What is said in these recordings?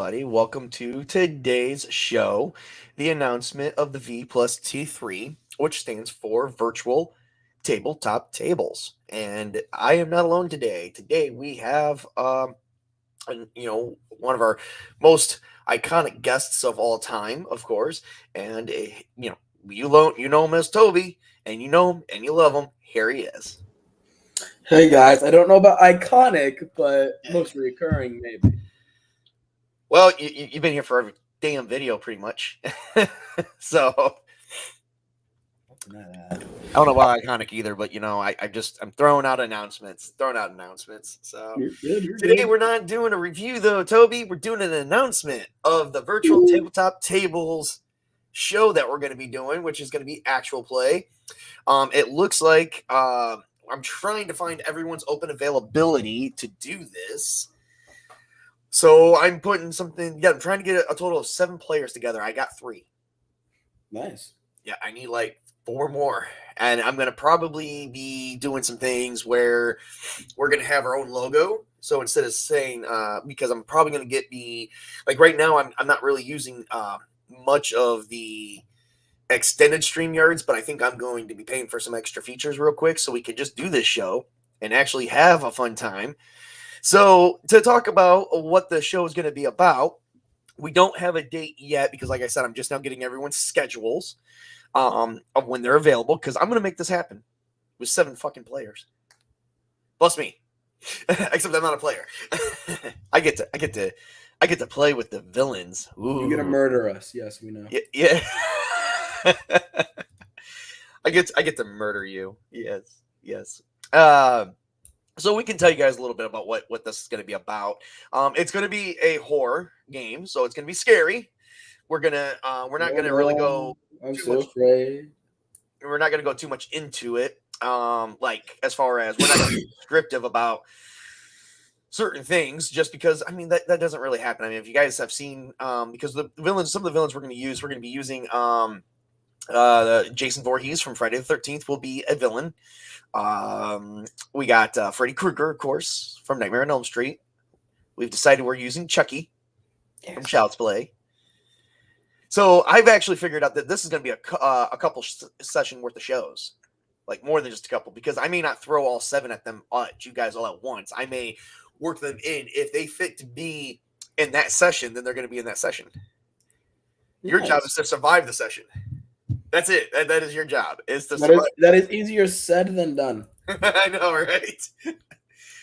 everybody. Welcome to today's show, the announcement of the V plus T3, which stands for Virtual Tabletop Tables. And I am not alone today. Today we have, one of our most iconic guests of all time, of course. And, you know him as Toby, and you know him and you love him. Here he is. Hey guys, I don't know about iconic, but most recurring maybe. Well, you've been here for every damn video, pretty much. So I don't know about iconic either, but I'm throwing out announcements. So You're today good. we're not doing a review though, Toby. We're doing an announcement of the virtual tabletop tables show that we're going to be doing, which is going to be actual play. It looks like I'm trying to find everyone's open availability to do this. So I'm putting something. Yeah, I'm trying to get a total of 7 players together. I got 3. Nice. Yeah, I need like 4 more, and I'm gonna probably be doing some things where we're gonna have our own logo. So instead of saying, because I'm probably gonna get like right now, I'm not really using much of the extended StreamYards, but I think I'm going to be paying for some extra features real quick so we can just do this show and actually have a fun time. So to talk about what the show is going to be about, we don't have a date yet because, like I said, I'm just now getting everyone's schedules of when they're available because I'm going to make this happen with 7 fucking players, plus me. Except I'm not a player. I get to play with the villains. Ooh. You're gonna murder us. Yes, we know. Yeah. I get to murder you. Yes. So we can tell you guys a little bit about what this is going to be about. It's going to be a horror game, so it's going to be scary. We're not gonna really go. I'm so afraid. We're not gonna go too much into it. Like as far as we're not gonna be descriptive about certain things, just because that doesn't really happen. I mean, if you guys have seen, because some of the villains we're going to be using. Jason Voorhees from Friday the 13th will be a villain. We got Freddy Krueger, of course, from Nightmare on Elm Street. We've decided we're using Chucky from Child's Play. So I've actually figured out that this is going to be a couple session worth of shows, like more than just a couple, because I may not throw all 7 at them at you guys all at once. I may work them in. If they fit to be in that session, then they're going to be in that session. Your job is to survive the session. That's it. That is your job. Is to survive. That is easier said than done. I know, right?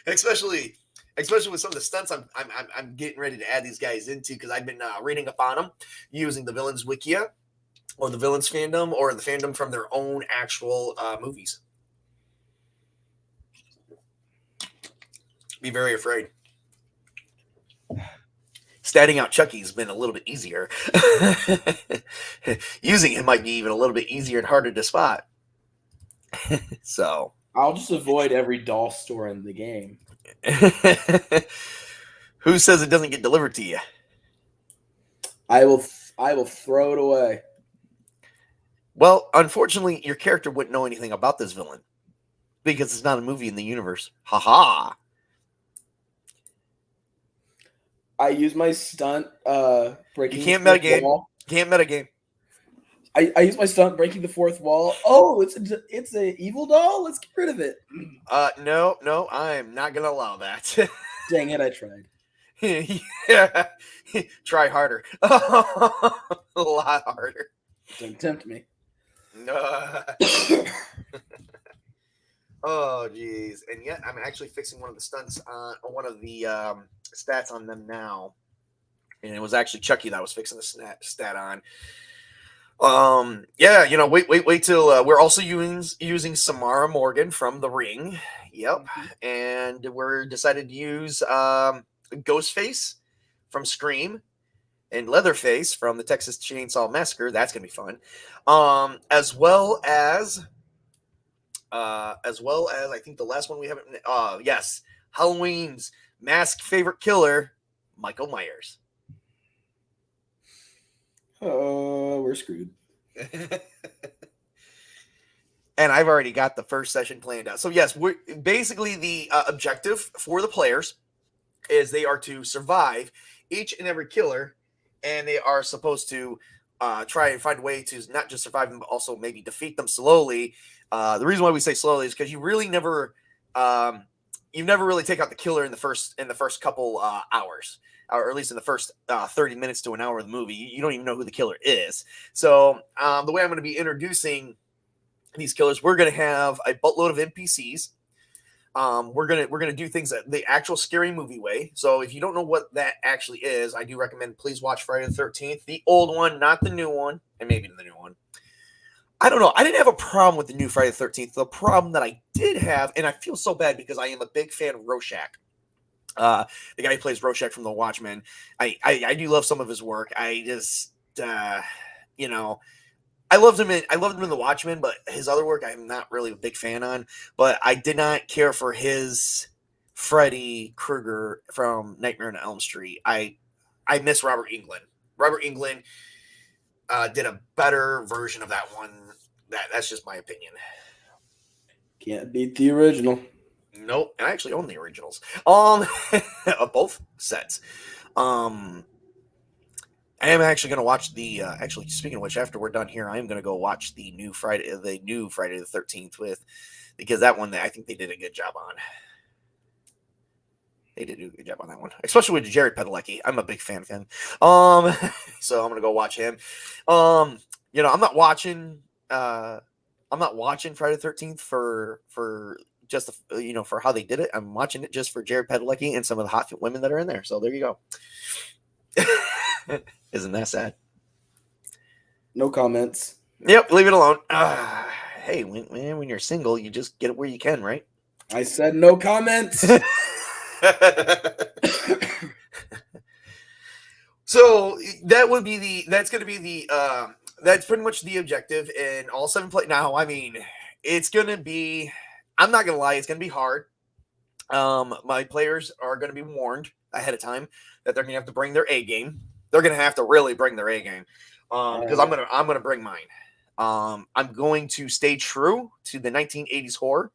Especially with some of the stunts I'm getting ready to add these guys into, because I've been reading up on them using the Villains Wikia or the Villains fandom or the fandom from their own actual movies. Be very afraid. Statting out Chucky's been a little bit easier. Using him might be even a little bit easier and harder to spot. So I'll just avoid every doll store in the game. Who says it doesn't get delivered to you? I will throw it away. Well, unfortunately, your character wouldn't know anything about this villain because it's not a movie in the universe. Ha. I use my stunt breaking. You can't metagame. Can't metagame. I use my stunt breaking the 4th wall. Oh, it's a evil doll. Let's get rid of it. No, I'm not gonna allow that. Dang it! I tried. Yeah, try harder. A lot harder. Don't tempt me. Oh, geez. And yet, I'm actually fixing one of the stunts on one of the stats on them now, and it was actually Chucky that I was fixing the stat on. Yeah, wait till we're also using Samara Morgan from The Ring. Yep. And we're decided to use Ghostface from Scream and Leatherface from the Texas Chainsaw Massacre. That's gonna be fun. As well as I think the last one we haven't. Yes, Halloween's mask favorite killer, Michael Myers. We're screwed. And I've already got the first session planned out. So yes, we're basically the objective for the players is they are to survive each and every killer, and they are supposed to try and find a way to not just survive them, but also maybe defeat them slowly. The reason why we say slowly is because you never really take out the killer in the first couple hours, or at least in the first 30 minutes to an hour of the movie. You don't even know who the killer is. So the way I'm going to be introducing these killers, we're going to have a buttload of NPCs. We're gonna do things the actual scary movie way. So if you don't know what that actually is, I do recommend please watch Friday the 13th, the old one, not the new one, and maybe the new one. I don't know. I didn't have a problem with the new Friday the 13th. The problem that I did have, and I feel so bad because I am a big fan of Rorschach. The guy who plays Rorschach from The Watchmen. I do love some of his work. I just you know, I loved him in The Watchmen, but his other work I'm not really a big fan on. But I did not care for his Freddy Krueger from Nightmare on Elm Street. I miss Robert Englund. Robert Englund did a better version of that one. That's just my opinion. Can't beat the original. Nope, and I actually own the originals. Of both sets. I am actually going to watch the. Actually, speaking of which, after we're done here, I am going to go watch the new Friday the 13th because that one I think they did a good job on. They did do a good job on that one, especially with Jared Padalecki. I'm a big fan of him. So I'm going to go watch him. I'm not watching. I'm not watching Friday the 13th for just for how they did it. I'm watching it just for Jared Padalecki and some of the hot women that are in there. So there you go. Isn't that sad? No comments. Yep, leave it alone. Hey, when you're single, you just get it where you can, right? I said no comments. So that's pretty much the objective in all 7 play. Now, I mean, it's gonna be. I'm not gonna lie, it's gonna be hard. My players are gonna be warned ahead of time that they're gonna have to bring their A game. They're gonna have to really bring their A game because I'm gonna bring mine. I'm going to stay true to the 1980s horror.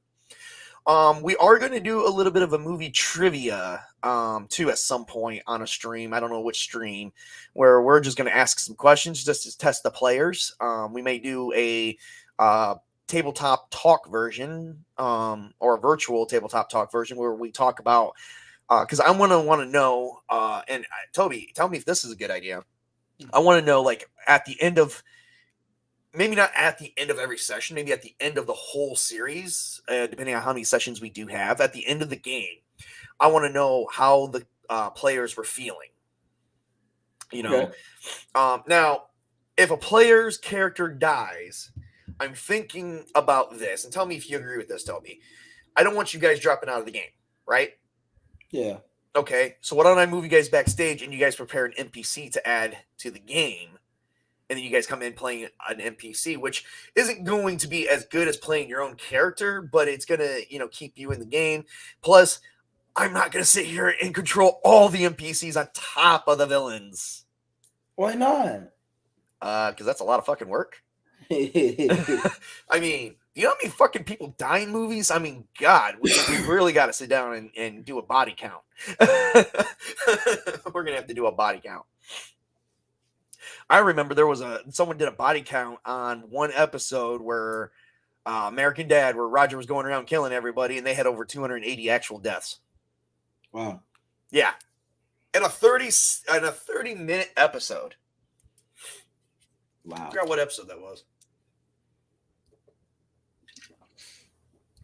We are going to do a little bit of a movie trivia too at some point on a stream. I don't know which stream, where we're just going to ask some questions just to test the players. We may do a tabletop talk version or a virtual tabletop talk version where we talk about because I want to know and Toby, tell me if this is a good idea. I want to know, like, at the end of, maybe not at the end of every session, maybe at the end of the whole series, depending on how many sessions we do have, at the end of the game, I want to know how the players were feeling. Okay. Now, if a player's character dies, I'm thinking about this, and tell me if you agree with this, Toby. I don't want you guys dropping out of the game, right? Yeah. Okay, so why don't I move you guys backstage and you guys prepare an NPC to add to the game, and then you guys come in playing an NPC, which isn't going to be as good as playing your own character, but it's gonna, keep you in the game. Plus, I'm not gonna sit here and control all the NPCs on top of the villains. Why not? Because that's a lot of fucking work. Yeah. I mean, you know how many fucking people die in movies? I mean, God, we really got to sit down and do a body count. We're gonna have to do a body count. I remember someone did a body count on one episode where American Dad, where Roger was going around killing everybody, and they had over 280 actual deaths. Wow. Yeah, in a 30-minute episode. Wow. I forgot what episode that was.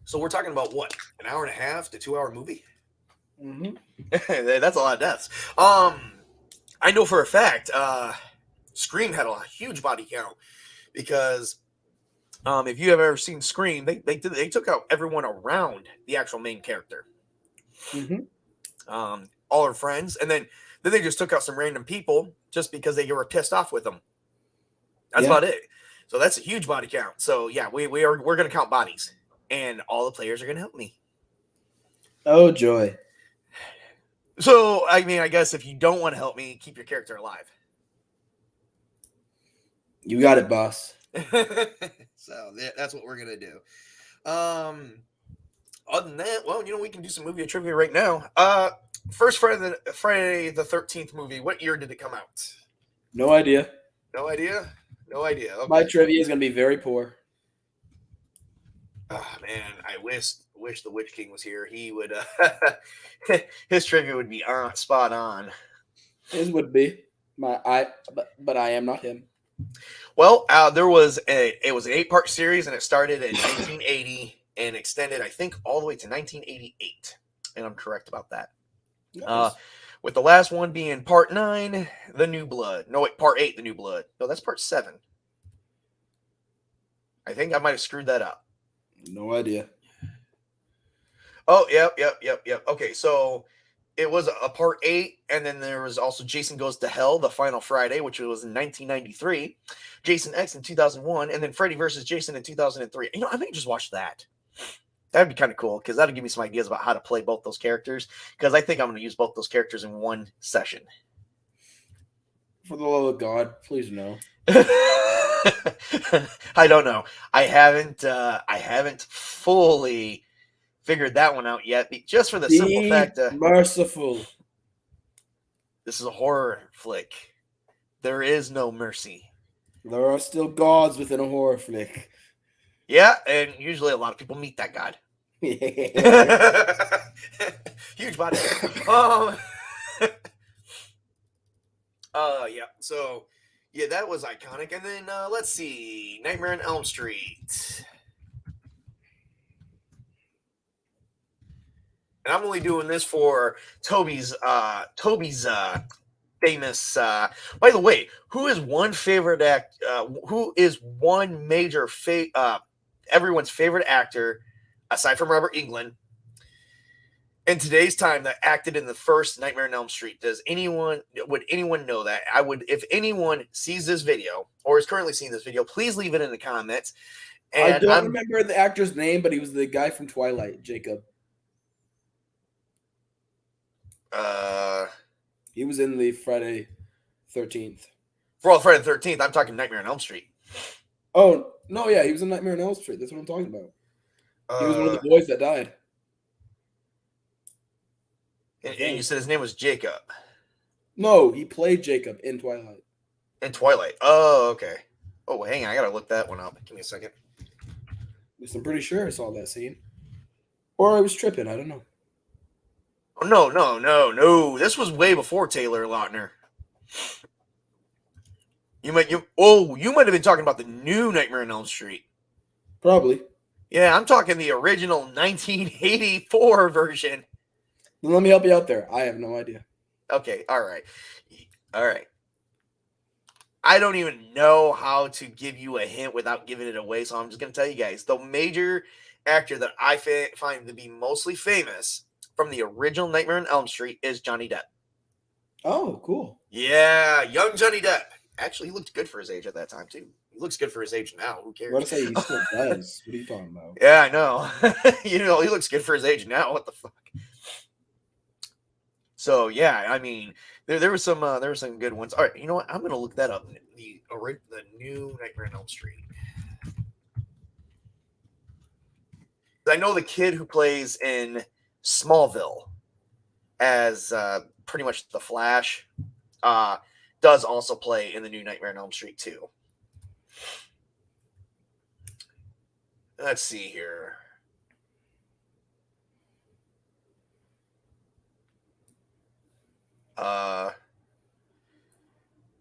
So we're talking about what, an hour and a half to 2 hour movie? Mm-hmm. That's a lot of deaths. I know for a fact, Scream had a huge body count because if you have ever seen Scream, they took out everyone around the actual main character. Mm-hmm. All her friends, and then they just took out some random people just because they were pissed off with them. That's about it. So that's a huge body count. So yeah, we're going to count bodies, and all the players are going to help me. Oh joy. So I mean, I guess if you don't want to help me, keep your character alive. You got it, boss. So that's what we're going to do. Other than that, well, we can do some movie trivia right now. First Friday the 13th movie. What year did it come out? No idea. No idea. No idea. My Okay. trivia is going to be very poor. Oh man, I wish the Witch King was here. He would. His trivia would be spot on. His would be but I am not him. Well, it was an 8-part series, and it started in 1980 and extended, I think, all the way to 1988. And I'm correct about that. Nice. With the last one being part 9, The New Blood. No, wait, part 8, The New Blood. No, that's part 7. I think I might have screwed that up. No idea. Oh, yep. Okay, so it was a part 8, and then there was also Jason Goes to Hell, The Final Friday, which was in 1993, Jason X in 2001, and then Freddy vs. Jason in 2003. I may just watch that. That'd be kind of cool, because that'll give me some ideas about how to play both those characters, because I think I'm going to use both those characters in one session. For the love of God, please no. I don't know. I haven't fully figured that one out yet, just for the simple fact that merciful. This is a horror flick. There is no mercy. There are still gods within a horror flick. Yeah, and usually a lot of people meet that god. Huge body. Yeah. So, yeah, that was iconic. And then let's see, Nightmare on Elm Street. And I'm only doing this for Toby's famous. By the way, who is one major everyone's favorite actor aside from Robert Englund in today's time that acted in the first Nightmare on Elm Street? Would anyone know that? If anyone sees this video or is currently seeing this video, please leave it in the comments. And I don't remember the actor's name, but he was the guy from Twilight, Jacob. He was in the Friday 13th. For all Friday the 13th, I'm talking Nightmare on Elm Street. Oh, no, yeah, he was in Nightmare on Elm Street. That's what I'm talking about. He was one of the boys that died. And you said his name was Jacob. No, he played Jacob in Twilight. In Twilight. Oh, okay. Oh, hang on. I got to look that one up. Give me a second. I'm pretty sure I saw that scene. Or I was tripping. I don't know. Oh, no. This was way before Taylor Lautner. You might have been talking about the new Nightmare on Elm Street. Probably. Yeah, I'm talking the original 1984 version. Then let me help you out there. I have no idea. Okay, all right. I don't even know how to give you a hint without giving it away, so I'm just going to tell you guys. The major actor that I find to be mostly famous from the original Nightmare on Elm Street is Johnny Depp. Oh, cool. Yeah, young Johnny Depp. Actually, he looked good for his age at that time, too. He looks good for his age now. Who cares? I want to say he still does. What are you talking about? Yeah, I know. He looks good for his age now. What the fuck? So yeah, I mean, there were some good ones. All right, you know what? I'm gonna look that up. The new Nightmare on Elm Street. I know the kid who plays in Smallville as pretty much the Flash does also play in the new Nightmare on Elm Street too. Let's see here.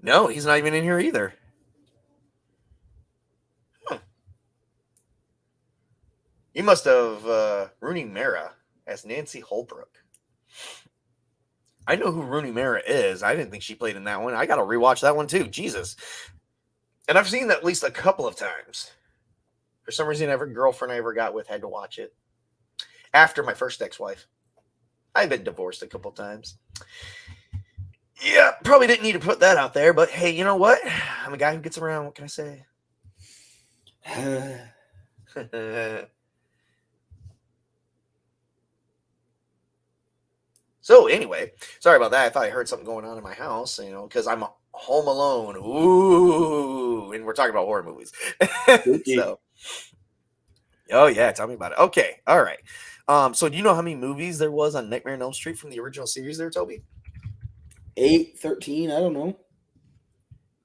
No, he's not even in here either. You must have Rooney Mara as Nancy Holbrook. I know who Rooney Mara is. I didn't think she played in that one. I got to rewatch that one too. Jesus. And I've seen that at least a couple of times. For some reason, every girlfriend I ever got with had to watch it. After my first ex-wife. I've been divorced a couple times. Yeah, probably didn't need to put that out there, but hey, you know what? I'm a guy who gets around. What can I say? So anyway, sorry about that. I thought I heard something going on in my house, because I'm home alone. Ooh, and we're talking about horror movies. So, Oh yeah, tell me about it. Okay, all right. So do you know how many movies there was on Nightmare on Elm Street from the original series there, Toby? 8, 13, I don't know.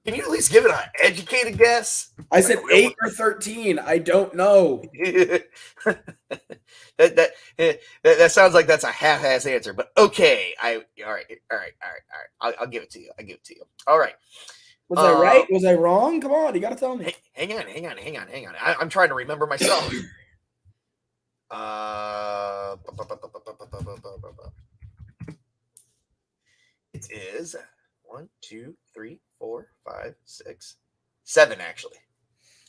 Can you at least give it an educated guess? I Like a said real 8 one? or 13. I don't know. That sounds like that's a half-ass answer, but okay. I'll give it to you. I'll give it to you. All right. Was I right? Was I wrong? Come on, you got to tell me. Hang on. I'm trying to remember myself. It is 1, 2, 3, 4, 5, 6, 7. Actually,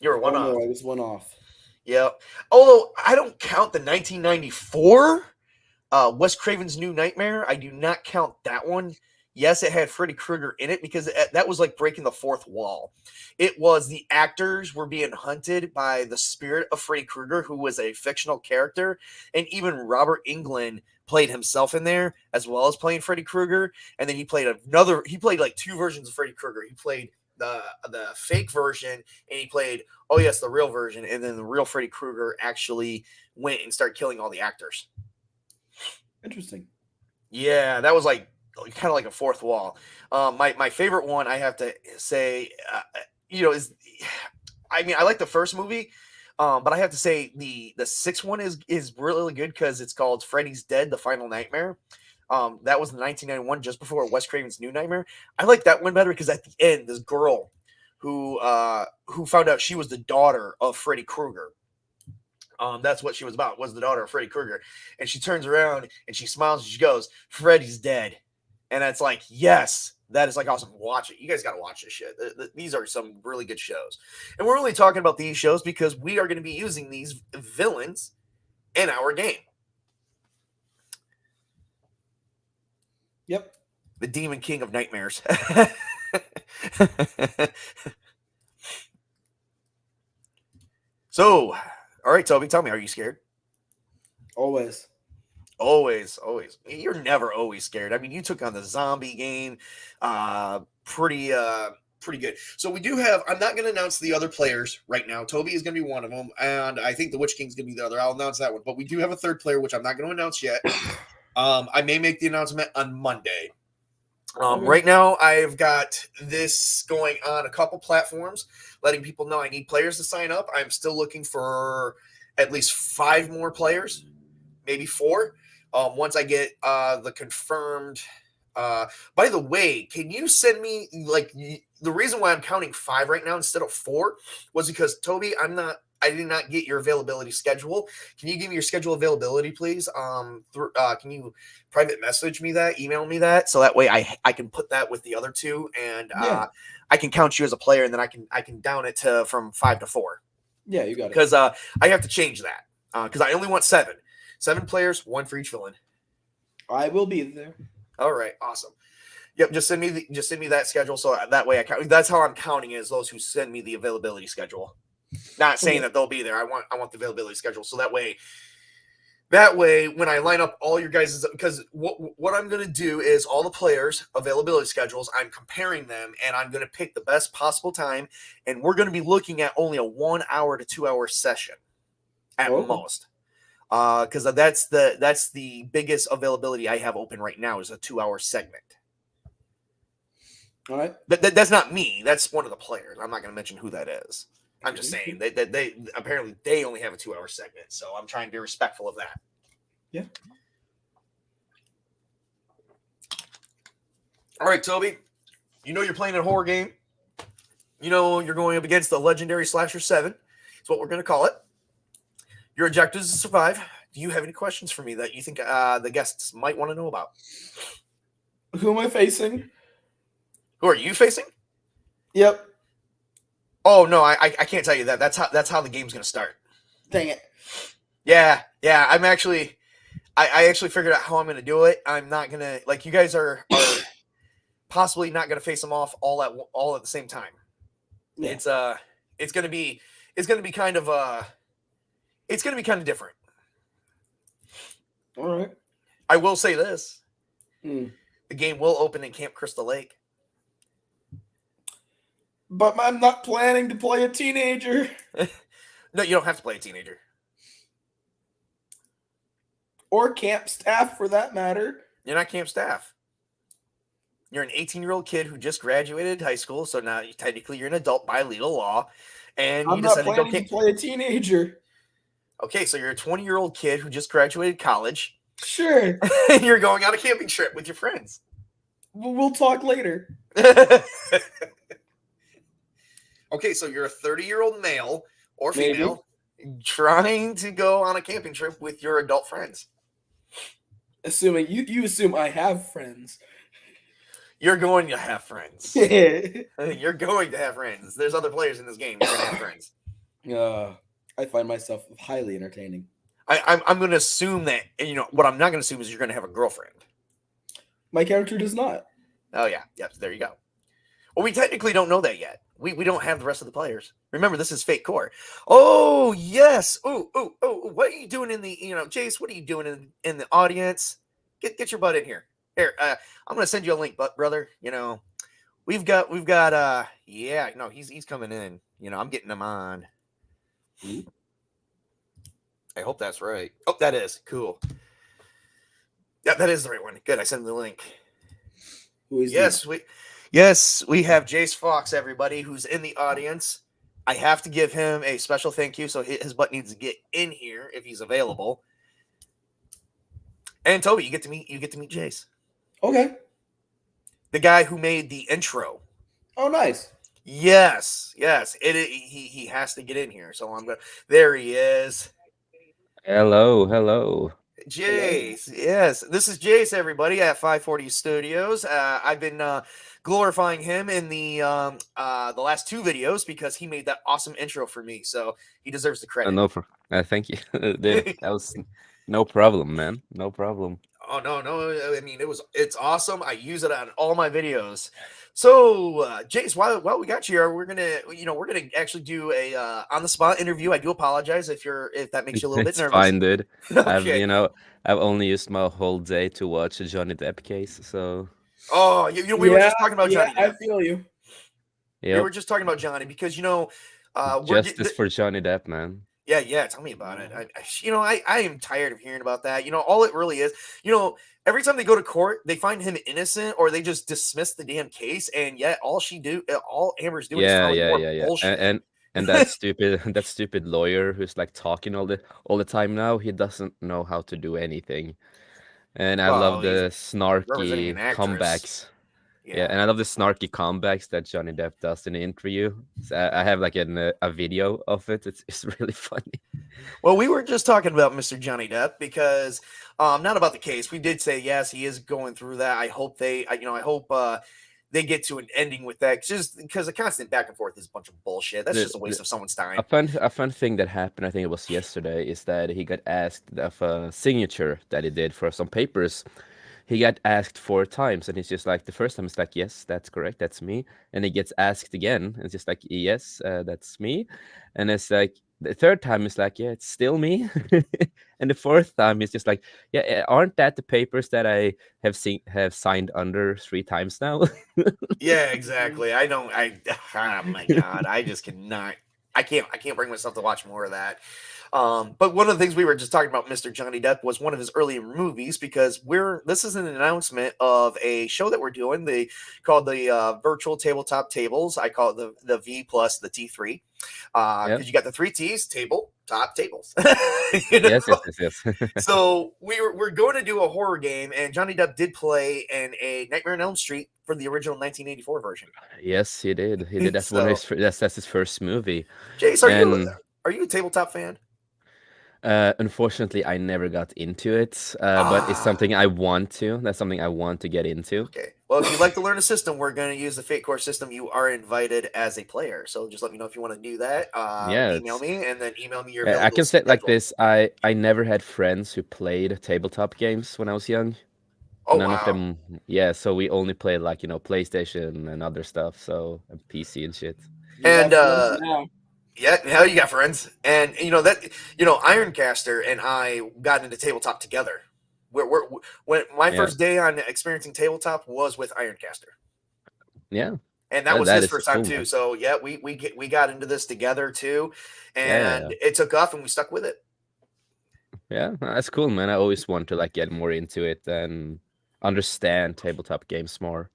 you were one Oh off. no, I was one off. Yeah. Although I don't count the 1994 Wes Craven's New Nightmare. I do not count that one. Yes, it had Freddy Krueger in it because that was like breaking the fourth wall. It was the actors were being hunted by the spirit of Freddy Krueger, who was a fictional character, and even Robert Englund played himself in there as well as playing Freddy Krueger. And then he played like two versions of Freddy Krueger. He played the fake version, and he played the real version. And then the real Freddy Krueger actually went and started killing all the actors. Interesting. Yeah, that was like kind of like a fourth wall. My favorite one, I have to say, is I mean I like the first movie, but I have to say the sixth one is really good because it's called Freddy's Dead: The Final Nightmare. That was in 1991, just before Wes Craven's New Nightmare. I like that one better because at the end, this girl who found out she was the daughter of Freddy Krueger. That's what she was about, was the daughter of Freddy Krueger. And she turns around and she smiles and she goes, "Freddy's dead." And it's like, yes, that is like awesome. Watch it. You guys got to watch this shit. These are some really good shows. And we're only talking about these shows because we are going to be using these villains in our game. Yep. The Demon King of Nightmares. So, all right, Toby, tell me, are you scared? Always. Always. You're never always scared. I mean, you took on the zombie game, pretty good. So we do have. I'm not going to announce the other players right now. Toby is going to be one of them, and I think the Witch King's going to be the other. I'll announce that one, but we do have a third player, which I'm not going to announce yet. I may make the announcement on Monday. Okay. Right now, I've got this going on a couple platforms, letting people know I need players to sign up. I'm still looking for at least 5 more players, maybe 4. Once I get the confirmed. By the way, can you send me the reason why I'm counting 5 right now instead of 4 was because Toby, I did not get your availability schedule. Can you give me your schedule availability, please? Can you private message me that, email me that, so that way I can put that with the other 2, and I can count you as a player, and then I can down it to from 5 to 4. Yeah, you got it. Because I have to change that because I only want 7 players, 1 for each villain. I will be there. All right, awesome. Yep, just send me that schedule so that way I count. That's how I'm counting is those who send me the availability schedule. Not saying that they'll be there. I want the availability schedule so that way when I line up all your guys, because what I'm going to do is all the players availability schedules, I'm comparing them and I'm going to pick the best possible time, and we're going to be looking at only a 1 hour to 2 hour session at most. Because that's the biggest availability I have open right now is a 2 hour segment. All right. That's not me. That's one of the players. I'm not going to mention who that is. I'm just saying that they apparently they only have a 2 hour segment, so I'm trying to be respectful of that. Yeah. All right, Toby. You know you're playing a horror game. You know you're going up against the legendary Slasher 7. It's what we're going to call it. Your objective is to survive. Do you have any questions for me that you think the guests might want to know about? Who am I facing? Who are you facing? Yep. Oh no, I can't tell you that. That's how the game's gonna start. Dang it. Yeah. I'm actually, I actually figured out how I'm gonna do it. I'm not gonna you guys are possibly not gonna face them off all at the same time. Yeah. It's gonna be kind of different. All right. I will say this: the game will open in Camp Crystal Lake. But I'm not planning to play a teenager. No, you don't have to play a teenager. Or camp staff, for that matter. You're not camp staff. You're an 18-year-old kid who just graduated high school, so now technically you're an adult by legal law, and you I'm not decided to go planning to camp. play a teenager. Okay, so you're a 20-year-old kid who just graduated college. Sure. And you're going on a camping trip with your friends. We'll talk later. Okay, so you're a 30-year-old male or Maybe. female trying to go on a camping trip with your adult friends. Assuming you assume I have friends. You're going to have friends. You're going to have friends. There's other players in this game. You're going to have friends. I find myself highly entertaining. I'm going to assume that, what I'm not going to assume is you're going to have a girlfriend. My character does not. Oh, yeah. Yep, there you go. Well, we technically don't know that yet. We don't have the rest of the players. Remember, this is Fate Core. Oh, yes. Oh, what are you doing in the, Jace, what are you doing in the audience? Get your butt in here. Here, I'm going to send you a link, brother. We've got, he's coming in. I'm getting him on. I hope that's right. Oh, that is. Cool. Yeah, that is the right one. Good, I sent him the link. Who is Yes, we have Jace Fox, everybody, who's in the audience. I have to give him a special thank you, so his butt needs to get in here if he's available. And Toby, you get to meet Jace. Okay. The guy who made the intro. Oh, nice. Yes. He has to get in here, so I'm gonna. There he is. Hello. Jace, yes, this is Jace, everybody, at 540 Studios. I've been glorifying him in the last two videos because he made that awesome intro for me, so he deserves the credit. Thank you. That was no problem, man. No problem. Oh no! I mean, it's awesome. I use it on all my videos. So, Jace, while we got you here, we're gonna actually do a on the spot interview. I do apologize if that makes you a little bit nervous. It's fine, dude. Okay. I've only used my whole day to watch a Johnny Depp case, so. Oh, we were just talking about Johnny Depp. I feel you. Yep. We were just talking about Johnny because justice for Johnny Depp, man. Yeah. Tell me about it. I am tired of hearing about that. All it really is, every time they go to court, they find him innocent or they just dismiss the damn case, and yet all Amber's doing is filing more bullshit. And that stupid lawyer who's like talking all the time now, he doesn't know how to do anything. And I love the snarky comebacks. Yeah, and I love the snarky comebacks that Johnny Depp does in the interview. So I have like a video of it. It's really funny. Well, we were just talking about Mr. Johnny Depp because not about the case. We did say yes, he is going through that. I hope they get to an ending with that, just because the constant back and forth is a bunch of bullshit. That's just a waste of someone's time. A fun thing that happened, I think it was yesterday, is that he got asked of a signature that he did for some papers. He got asked 4 times, and he's just like, the first time it's like, yes, that's correct, that's me. And he gets asked again, and it's just like, yes, that's me. And it's like, the third time it's like, yeah, it's still me. And the fourth time it's just like, yeah, aren't that the papers that I have signed under 3 times now? Yeah, exactly. Oh my God, I just cannot. I can't bring myself to watch more of that. But one of the things we were just talking about, Mr. Johnny Depp, was one of his earlier movies, because this is an announcement of a show that we're doing. Called the virtual tabletop tables. I call it the V plus the T3, because you got the 3 T's, table, top, tables. Yes. So we're going to do a horror game, and Johnny Depp did play in a Nightmare on Elm Street for the original 1984 version. Yes, he did. He did. That's that's his first movie. Jace, are you a tabletop fan? Unfortunately, I never got into it, but it's something I want to. That's something I want to get into. Okay. Well, if you'd like to learn a system, we're going to use the Fate Core system. You are invited as a player. So just let me know if you want to do that. Email me, and then email me your I can say it like this. I never had friends who played tabletop games when I was young. Oh, None wow. of them. Yeah, so we only played like, PlayStation and other stuff, so PC and shit. And yeah, now you got friends. And Ironcaster and I got into tabletop together. When my first day on experiencing tabletop was with Ironcaster. Yeah. And that was his first time too. So yeah, we got into this together too, and it took off, and we stuck with it. Yeah, that's cool, man. I always want to like get more into it and understand tabletop games more.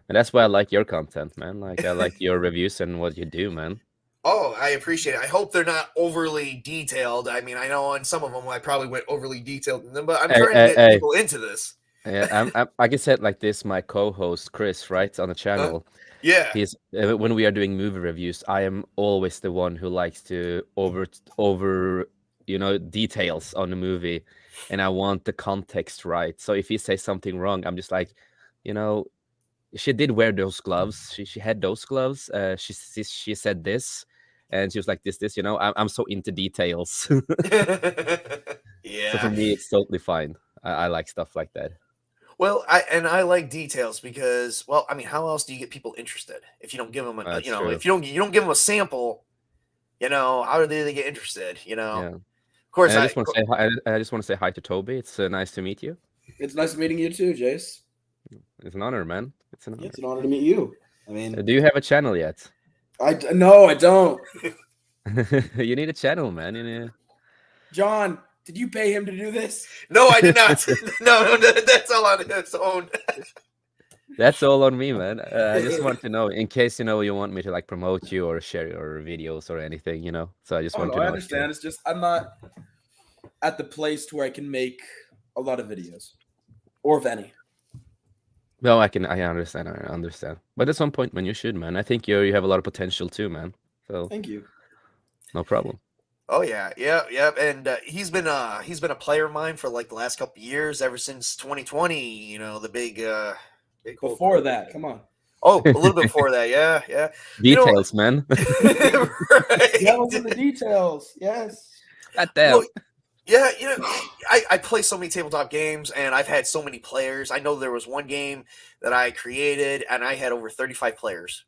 And that's why I like your content, man. Like I like your reviews and what you do, man. Oh, I appreciate it. I hope they're not overly detailed. I mean, I know on some of them I probably went overly detailed in them, but I'm Hey, trying to hey, get hey. people into this. Yeah, I can say it like this. My co-host Chris, right, on the Huh? channel, Yeah. he's when we are doing movie reviews, I am always the one who likes to over details on the movie, and I want the context right. So if he says something wrong, I'm just like, you know, she did wear those gloves. She had those gloves. She said this, and she was like this. I'm so into details. So for Yeah. me, it's totally fine. I like stuff like that. Well, I like details because, well, I mean, how else do you get people interested if you don't give them That's true. if you don't give them a sample, how do they get interested? Yeah. Of course, And I just want to say hi. I just want to say hi to Toby. It's nice to meet you. It's nice meeting you too, Jace. It's an honor, man. It's an Yeah, it's honor. an honor to meet you. I mean, Do you have a channel yet? no, I don't. You need a channel, man. You need... John, did you pay him to do this? no, I did not. No, that's all on its own. That's all on me, man. I just want to know in case you want me to like promote you or share your videos or anything. So I just Oh want no, to I know if you... understand. It's just I'm not at the place to where I can make a lot of videos or of any. No, I understand. I understand. But at some point, man, you should, man. I think you have a lot of potential too, man. So Thank you. no problem. Oh yeah, yeah. And he's been a player of mine for like the last couple of years, ever since 2020. The big whole Before that, come on. Oh, a little bit before that, yeah, yeah. You know, Details, man. Devils in the right? details. Yes. God damn. Well, yeah, I play so many tabletop games, and I've had so many players. I know there was one game that I created, and I had over 35 players.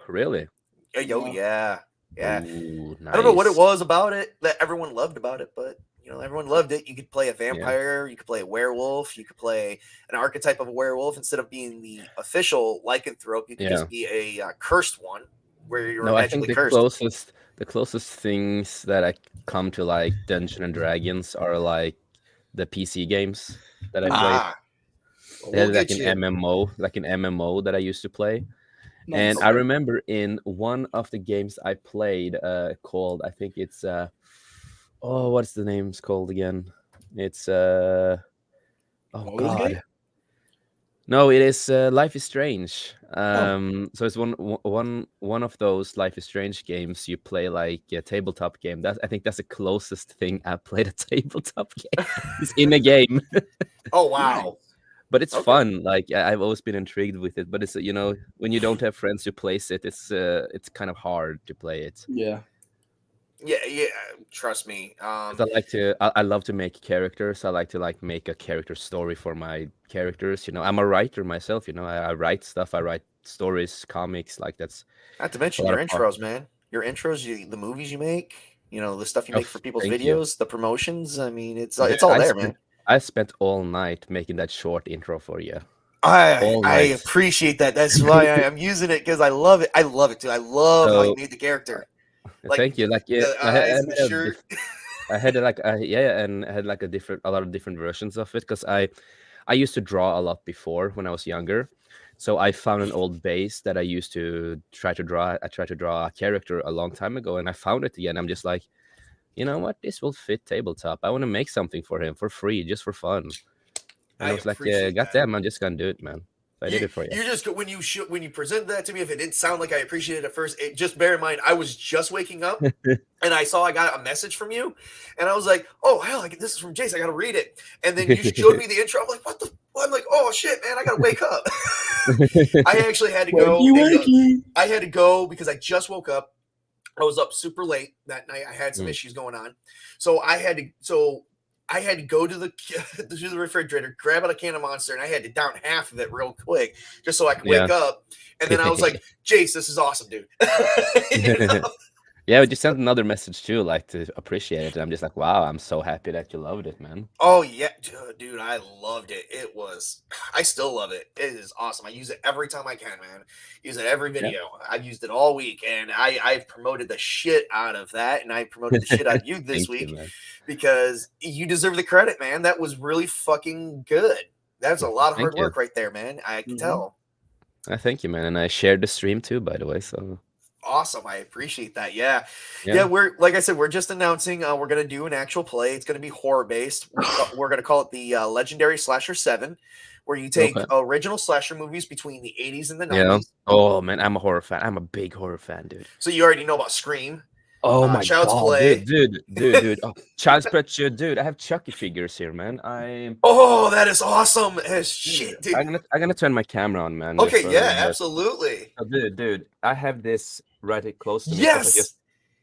Really? Oh Wow. yeah, yeah. Ooh, I don't know what it nice. was about it that everyone loved about it, but everyone loved it. You could play a Yeah. vampire, you could play a werewolf, you could play an archetype of a werewolf instead of being the official lycanthrope. You could Yeah. just be a cursed one, where you were No, I think magically cursed. the closest things that I come to like Dungeons and Dragons are like the PC games that I played. Ah, well, They we'll had like get an you. MMO that I used to play. And Nice. I Okay. remember in one of the games I played, called, I think it's what's the name's called again? It's oh Baldur's Gate? god. No, it is Life is Strange. Oh. So it's one of those Life is Strange games you play like a tabletop game. I think that's the closest thing I played a tabletop game. It's in a game, Oh Nice. wow. but it's Okay. fun. Like I've always been intrigued with it. But it's when you don't have friends who plays it, it's kind of hard to play it. Yeah. Yeah, yeah. Trust me. 'Cause I love to make characters. I like to like make a character story for my characters. I'm a writer myself. I write stuff. I write stories, comics. Like that's Not to a mention lot your of fun. intros, man. Your intros, the movies you make, the stuff you Oh, make for people's thank you. videos, the promotions. I mean, it's Dude, it's all there, man. I spent all night making that short intro for you. I All I night. appreciate that. That's why I am using it because I love it. I love it too. I love how you So made the character, like thank you. Like yeah, the eyes and the shirt. I had like yeah, and I had like a lot of different versions of it because I used to draw a lot before when I was younger. So I found an old base that I used to try to draw. I tried to draw a character a long time ago, and I found it again. I'm just like, you know what? This will fit tabletop. I want to make something for him for free, just for fun. And I I was like, yeah, appreciate that. goddamn, I'm just gonna do it, man. So I did You it for you. you just when you present that to me, if it didn't sound like I appreciated it at first, just bear in mind I was just waking up and I saw I got a message from you, and I was like, oh hell, this is from Jace. I got to read it. And then you showed me the intro. I'm like, what the? I'm like, oh shit, man, I got to wake up. I actually had to go. Wakey. I had to go because I just woke up. I was up super late that night. I had some issues going on, so I had to go to the refrigerator, grab out a can of Monster, and I had to down half of it real quick just so I could Yeah. wake up. And then I was like, Jace, this is awesome, dude. You know? Yeah, we just sent another message too, like to appreciate it. And I'm just like, wow, I'm so happy that you loved it, man. Oh yeah, dude, I loved it. It was, I still love it. It is awesome. I use it every time I can, man. Use it every Yeah. video. I've used it all week, and I've promoted the shit out of that, and I promoted the shit out of you this Thank you, week man. because you deserve the credit, man. That was really fucking good. That's a lot of Thank hard you. work right there, man. I can Hmm. tell. Thank you, man. And I shared the stream too, by the way. So Awesome. I appreciate that. Yeah. Yeah. yeah. We're, like I said, we're just announcing we're going to do an actual play. It's going to be horror based. We're going to call it the Legendary Slasher 7, where you take Okay. original slasher movies between the 80s and the Yeah. 90s. Oh man, I'm a horror fan. I'm a big horror fan, dude. So you already know about Scream, Oh my Child's god, dude, Play. dude. Oh, Child's Play, dude. I have Chucky figures here, man. Oh, that is awesome as Dude, shit, dude. I'm gonna turn my camera on, man, just Okay. for a Yeah, little bit. absolutely. Oh, dude, I have this right close to me because I just. Yes.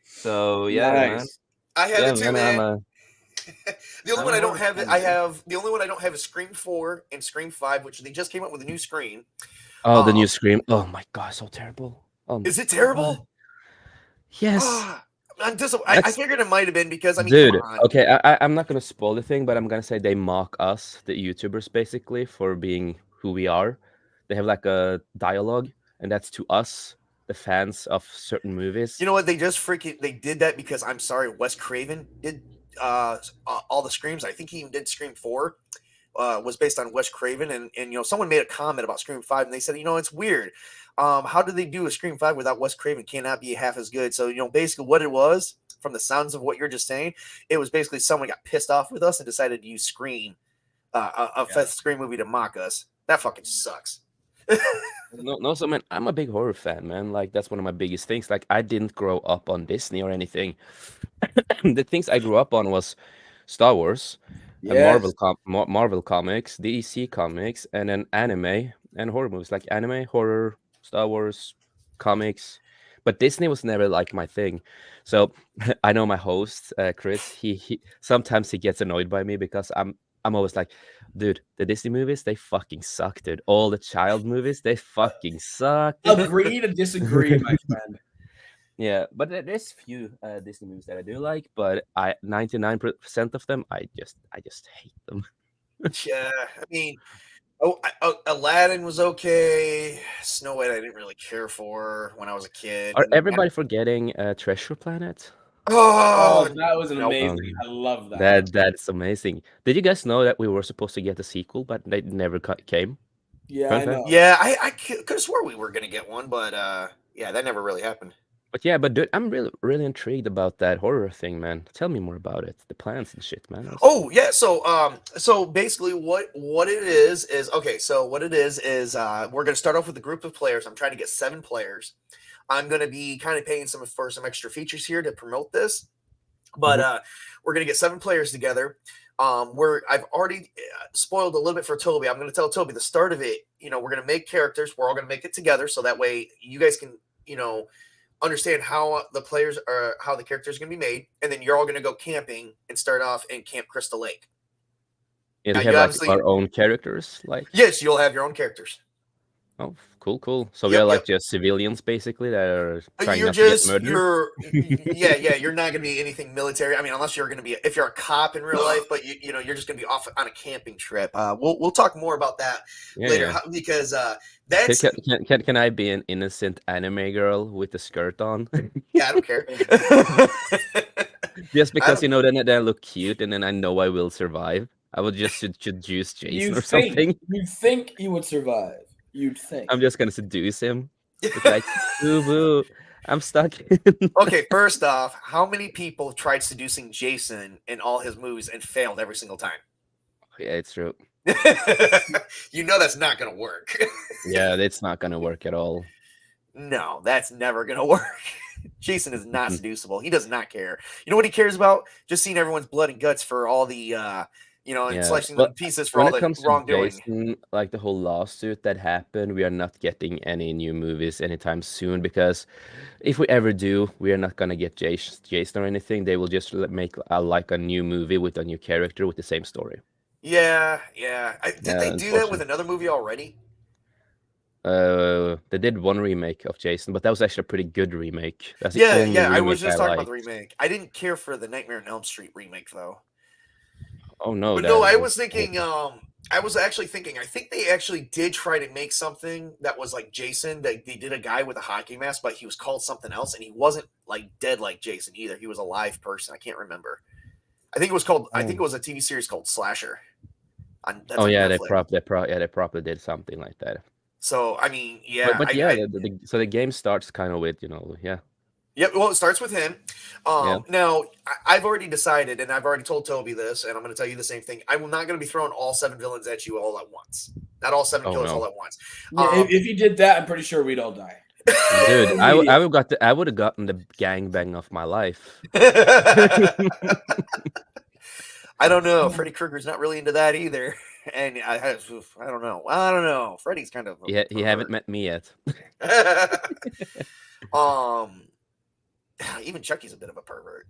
So yeah, man. Nice. I have Yeah, it too, man. man. The only I'm one a I don't horror have, fan, I dude. have the only one I don't have is Scream 4 and Scream 5, which they just came up with a new Scream. Oh, the Um, new Scream. Oh my god, so terrible. Oh my is it god. terrible? Yes. Ah, I'm disappointed. I That's figured it might have been because I mean, come dude. on. Okay, I'm not gonna spoil the thing, but I'm gonna say they mock us, the YouTubers, basically, for being who we are. They have like a dialogue, and that's to us, the fans of certain movies. You know what? They just freaking they did that because I'm sorry, Wes Craven did all the screams. I think he even did Scream 4. Was based on Wes Craven, and someone made a comment about Scream 5, and they said, it's weird. How did they do a Scream 5 without Wes Craven? Cannot be half as good. So basically what it was, from the sounds of what you're just saying, it was basically someone got pissed off with us and decided to use Scream, a Yeah. fifth Scream movie to mock us. That fucking sucks. No, no, so man, I'm a big horror fan, man. Like that's one of my biggest things. Like I didn't grow up on Disney or anything. The things I grew up on was Star Wars, Yes. Marvel comics, DC comics, and then anime and horror movies, like anime, horror, Star Wars, comics. But Disney was never like my thing. So I know my host, Chris. He sometimes he gets annoyed by me because I'm always like, dude, the Disney movies they fucking suck, dude. All the child movies they fucking suck. Agree to disagree, my friend. Yeah, but there's few Disney movies that I do like, but I 99% of them I just hate them. Yeah, I mean, Aladdin was okay. Snow White, I didn't really care for when I was a kid. Are everybody forgetting Treasure Planet? Oh, Oh that was an no! amazing. I love that. That's amazing. Did you guys know that we were supposed to get a sequel, but they never came? Yeah, Fun I fact. know. Yeah, I could have swore we were gonna get one, but yeah, that never really happened. But yeah, but dude, I'm really intrigued about that horror thing, man. Tell me more about it, the plans and shit, man. Oh yeah, so basically what it is okay. So what it is we're gonna start off with a group of players. I'm trying to get 7 players. I'm gonna be kind of paying for some extra features here to promote this, but we're gonna get 7 players together. Where I've already spoiled a little bit for Toby. I'm going to tell Toby the start of it. We're going to make characters. We're all going to make it together, so that way you guys can, understand how the players are, how the characters are going to be made, and then you're all going to go camping and start off in Camp Crystal Lake. It'll Now, have you like obviously, our own characters, like. yes, you'll have your own characters. Oh, cool. So we Yep, are like yep. just civilians, basically, that are trying You're not to get just murdered. yeah. You're not going to be anything military. I mean, unless you're going to be if you're a cop in real life, but you're just going to be off on a camping trip. We'll talk more about that later Yeah. because Can, that's can I be an innocent anime girl with a skirt on? yeah. I don't care. Just I because don't, then I look cute and then I know I will survive. I would just seduce Jason or something. You think he would survive? You'd think. I'm just gonna seduce him. It's like, boo boo, I'm stuck. Okay, first off, how many people tried seducing Jason in all his movies and failed every single time? Yeah, it's true. That's not going to work. Yeah, it's not gonna work at all. No, that's never going to work. Jason is not Mhm. seducible. He does not care. You know what he cares about? Just seeing everyone's blood and guts for all the, and Yeah. slicing Well, them to pieces for when all it the comes to wrongdoing. Jason, like the whole lawsuit that happened, we are not getting any new movies anytime soon because if we ever do, we are not gonna get Jason or anything. They will just make like a new movie with a new character with the same story. Yeah. Did Yeah, they do that with unfortunately. another movie already? They did one remake of Jason, but that was actually a pretty good remake. That's the Yeah, only yeah. I was remake I just talking about the liked. remake. I didn't care for the Nightmare on Elm Street remake though. Oh no, But no, I that was thinking. I was actually thinking. I think they actually did try to make something that was like Jason. They did a guy with a hockey mask, but he was called something else, and he wasn't like dead like Jason either. He was a live person. I can't remember. I think it was called. I think it was a TV series called Slasher. That's oh on Netflix. they probably did something like that. So I mean, yeah, But yeah, so the game starts kind of with yeah. Yep. Well, it starts with him. Yeah. Now, I've already decided, and I've already told Toby this, and I'm going to tell you the same thing. I'm not going to be throwing all 7 villains at you all at once. Not all 7 killers all at once. Yeah, if you did that, I'm pretty sure we'd all die. Dude, I would have gotten the gangbang of my life. I don't know. Freddy Krueger's not really into that either, and I don't know. I don't know. Freddy's kind of he haven't met me yet. Even Chucky's a bit of a pervert.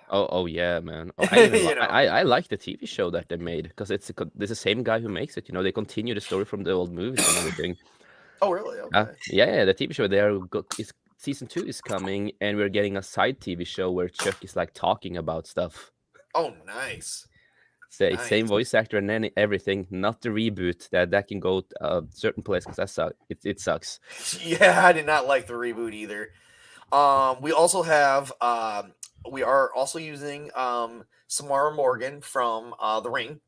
Oh yeah, man. Oh, I like the TV show that they made because it's the same guy who makes it. They continue the story from the old movies and everything. Oh really? Okay. Yeah, the TV show season 2 is coming, and we're getting a side TV show where Chuck is like talking about stuff. Oh, nice. Same voice actor and then everything, not the reboot that can go a certain place because it sucks. Yeah, I did not like the reboot either. We also have we are also using Samara Morgan from The Ring.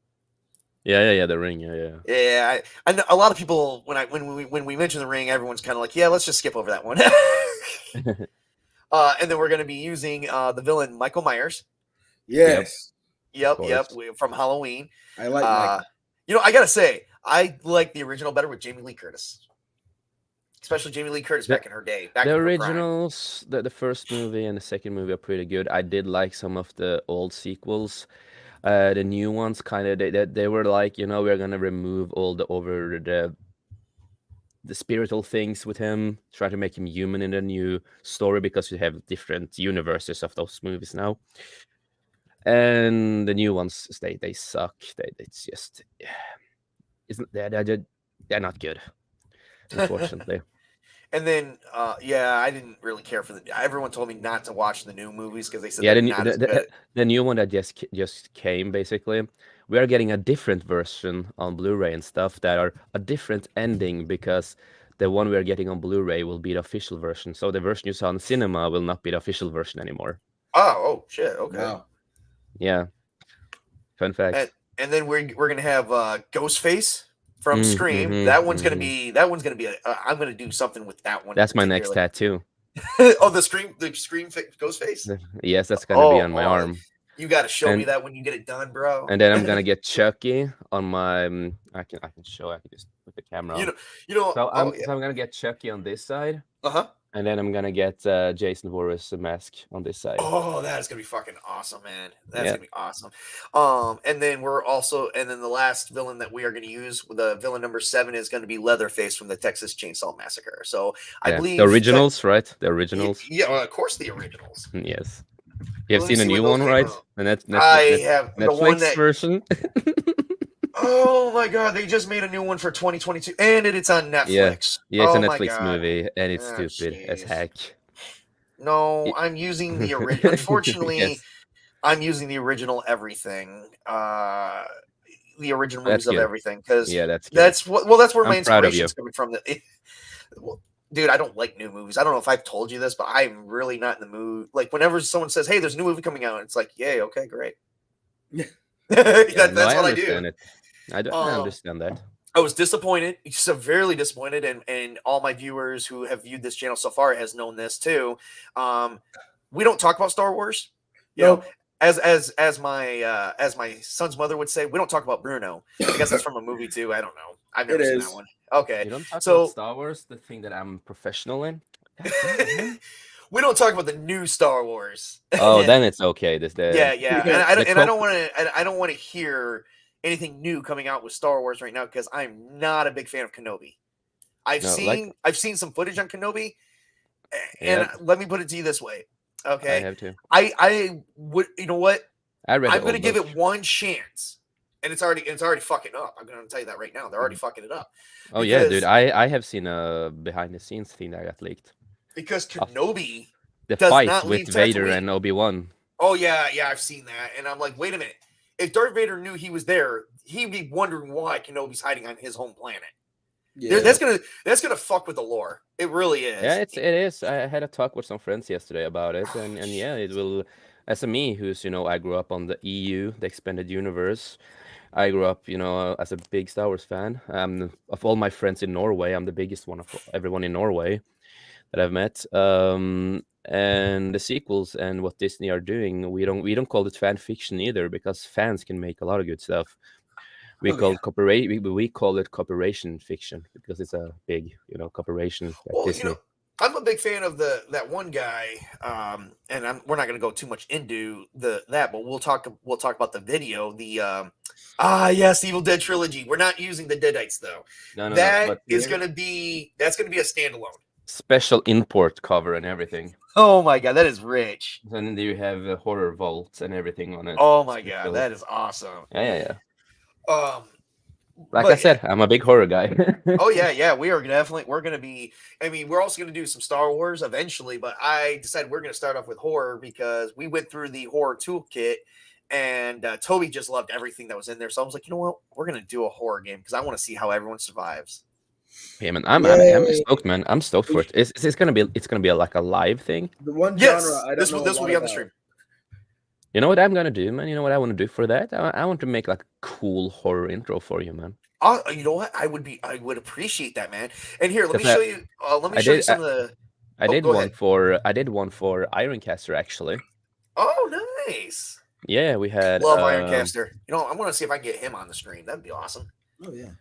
Yeah, The Ring. Yeah. Yeah, I know a lot of people when we mention The Ring, everyone's kind of like, yeah, let's just skip over that one. And then we're going to be using the villain Michael Myers. Yes. Yep. From Halloween. I like Michael. I gotta say, I like the original better with Jamie Lee Curtis. Especially Jamie Lee Curtis back in her day. The originals, the first movie and the second movie are pretty good. I did like some of the old sequels. The new ones kind of they were like, we're gonna remove all the spiritual things with him, try to make him human in the new story because we have different universes of those movies now. And the new ones, they suck. It's just, they're not good, unfortunately. And then, I didn't really care for everyone told me not to watch the new movies because they said they're not as good. The new one that just came, basically, we are getting a different version on Blu-ray and stuff that are a different ending because the one we are getting on Blu-ray will be the official version. So the version you saw in cinema will not be the official version anymore. Oh shit! Okay. Wow. Yeah. Fun fact. And then we're gonna have Ghostface from Scream. That one's gonna be. I'm gonna do something with that one. That's my next tattoo. Oh, the Scream Ghostface. Yes, that's gonna be on my arm. You got to show me that when you get it done, bro. And then I'm gonna get Chucky on my. I can show. I can just put the camera on. So I'm gonna get Chucky on this side. And then I'm gonna get Jason Voorhees' mask on this side. Oh, that is gonna be fucking awesome, man. That's gonna be awesome. And then the last villain that we are gonna use, the villain number 7, is gonna be Leatherface from the Texas Chainsaw Massacre. So I believe the originals, right? The originals. Yeah, of course the originals. Yes. You have seen a new one, right? And that's I have the one version. Oh my god, they just made a new one for 2022 and it's on Netflix. Yeah, it's a Netflix movie and it's stupid as heck. No, I'm using the original. Unfortunately, I'm using the original everything. The original movies of everything because that's where my inspiration is coming from. Dude, I don't like new movies. I don't know if I've told you this, but I'm really not in the mood. Like whenever someone says, "Hey, there's a new movie coming out," it's like, "Yay, okay, great." That's what I do. I understand that. I was disappointed, severely disappointed, and all my viewers who have viewed this channel so far has known this too. We don't talk about Star Wars. You know, as my son's mother would say, we don't talk about Bruno. I guess that's from a movie too. I don't know. I've never seen that one. Okay, you don't talk about Star Wars, the thing that I'm professional in. We don't talk about the new Star Wars. Oh, then it's okay. And I don't want to hear anything new coming out with Star Wars right now because I'm not a big fan of Kenobi. I've seen some footage on Kenobi, and let me put it to you this way. Okay, I have to. I would. You know what? I'm going to give it one chance. and it's already fucking up. I'm gonna tell you that right now. They're already fucking it up Oh yeah, dude. because I have seen a behind the scenes thing that got leaked. Of Kenobi the does fight not with leave Vader Tatooine. and Obi-Wan. Oh yeah, yeah, I've seen that, and I'm like, wait a minute. If Darth Vader knew he was there, he'd be wondering why Kenobi's hiding on his home planet. Yeah. That's gonna fuck with the lore. It really Yeah, is. it is. I had a talk with some friends yesterday about it, and yeah, it will. As a me, who's I grew up on the EU, the expanded universe. I grew up, as a big Star Wars fan. Of all my friends in Norway, I'm the biggest one of everyone in Norway that I've met. And the sequels and what Disney are doing, we don't call it fan fiction either, because fans can make a lot of good stuff. We Oh, call yeah. it cooperate. We call it cooperation fiction because it's a big, cooperation like Well, Disney. I'm a big fan of that one guy, and we're not going to go too much into that, but we'll talk about the video. Yes, Evil Dead trilogy. We're not using the Deadites though. No. But That's here, going to be a standalone. special import cover and everything. Oh my god, that is rich. And then you have horror vaults and everything on it. Oh my god, Special. that is awesome. Yeah. Um, Like but I said, I'm a big horror guy. oh yeah, we're gonna be. I mean, we're also gonna do some Star Wars eventually, but I decided we're gonna start off with horror because we went through the horror toolkit, and Toby just loved everything that was in there. So I was like, you know what, we're gonna do a horror game because I want to see how everyone survives. Yeah, man, I'm stoked, man. I'm stoked for it. It's gonna be like a live thing. The one Yes, genre I don't this know will a be lot on the about. stream. You know what I'm gonna do, man? You know what I want to do for that? I want to make like a cool horror intro for you, man. You know what? I would appreciate that, man. And here, let me 'Cause show you. Let me I show you did some of the. I Oh, did go one ahead. for Ironcaster actually. Oh, nice. Yeah, we had Love Ironcaster. I want to see if I can get him on the stream. That'd be awesome. Oh yeah.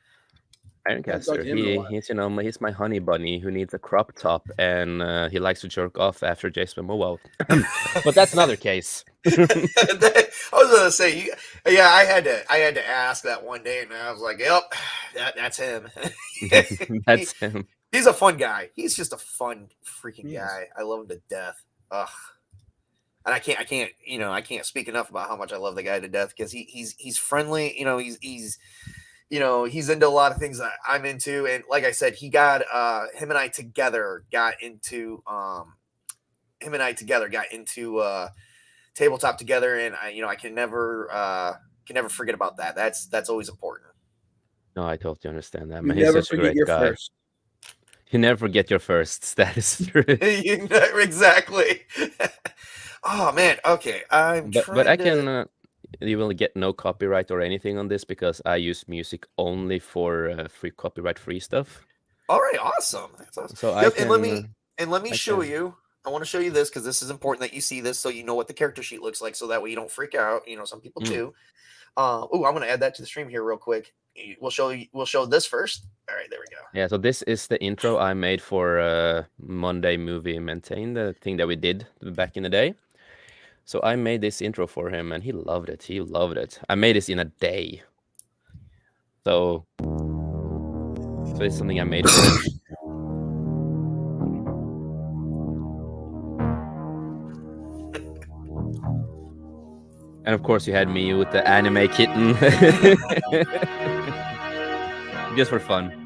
Ironcaster. him in a while. He's my honey bunny who needs a crop top, and he likes to jerk off after Jason Momoa. But that's another case. I was gonna say, yeah, I had to ask that one day, and I was like, "Yep, that's him." That's him. He's a fun guy. He's just a fun freaking He is. guy. I love him to death. Ugh. And I can't speak enough about how much I love the guy to death because he's friendly. He's into a lot of things that I'm into, and like I said, he got him and I together got into tabletop together, and I can never forget about that. That's always important. No, I totally understand that, You man. He's never such a forget great your guy. first. You never forget your firsts. That is true. Exactly. Oh man. Okay. But I can. You will get no copyright or anything on this because I use music only for free copyright-free stuff. All right. Awesome. That's awesome. So Yep, I can. and let me I show can. you. I want to show you this because this is important that you see this so you know what the character sheet looks like, so that way you don't freak out. Some people do. I'm going to add that to the stream here real quick. We'll show this first. All right, there we go. Yeah, so this is the intro I made for Monday Movie Maintain, the thing that we did back in the day. So I made this intro for him, and he loved it. He loved it. I made this in a day. So it's something I made for him. And of course, you had me with the anime kitten. Just for fun.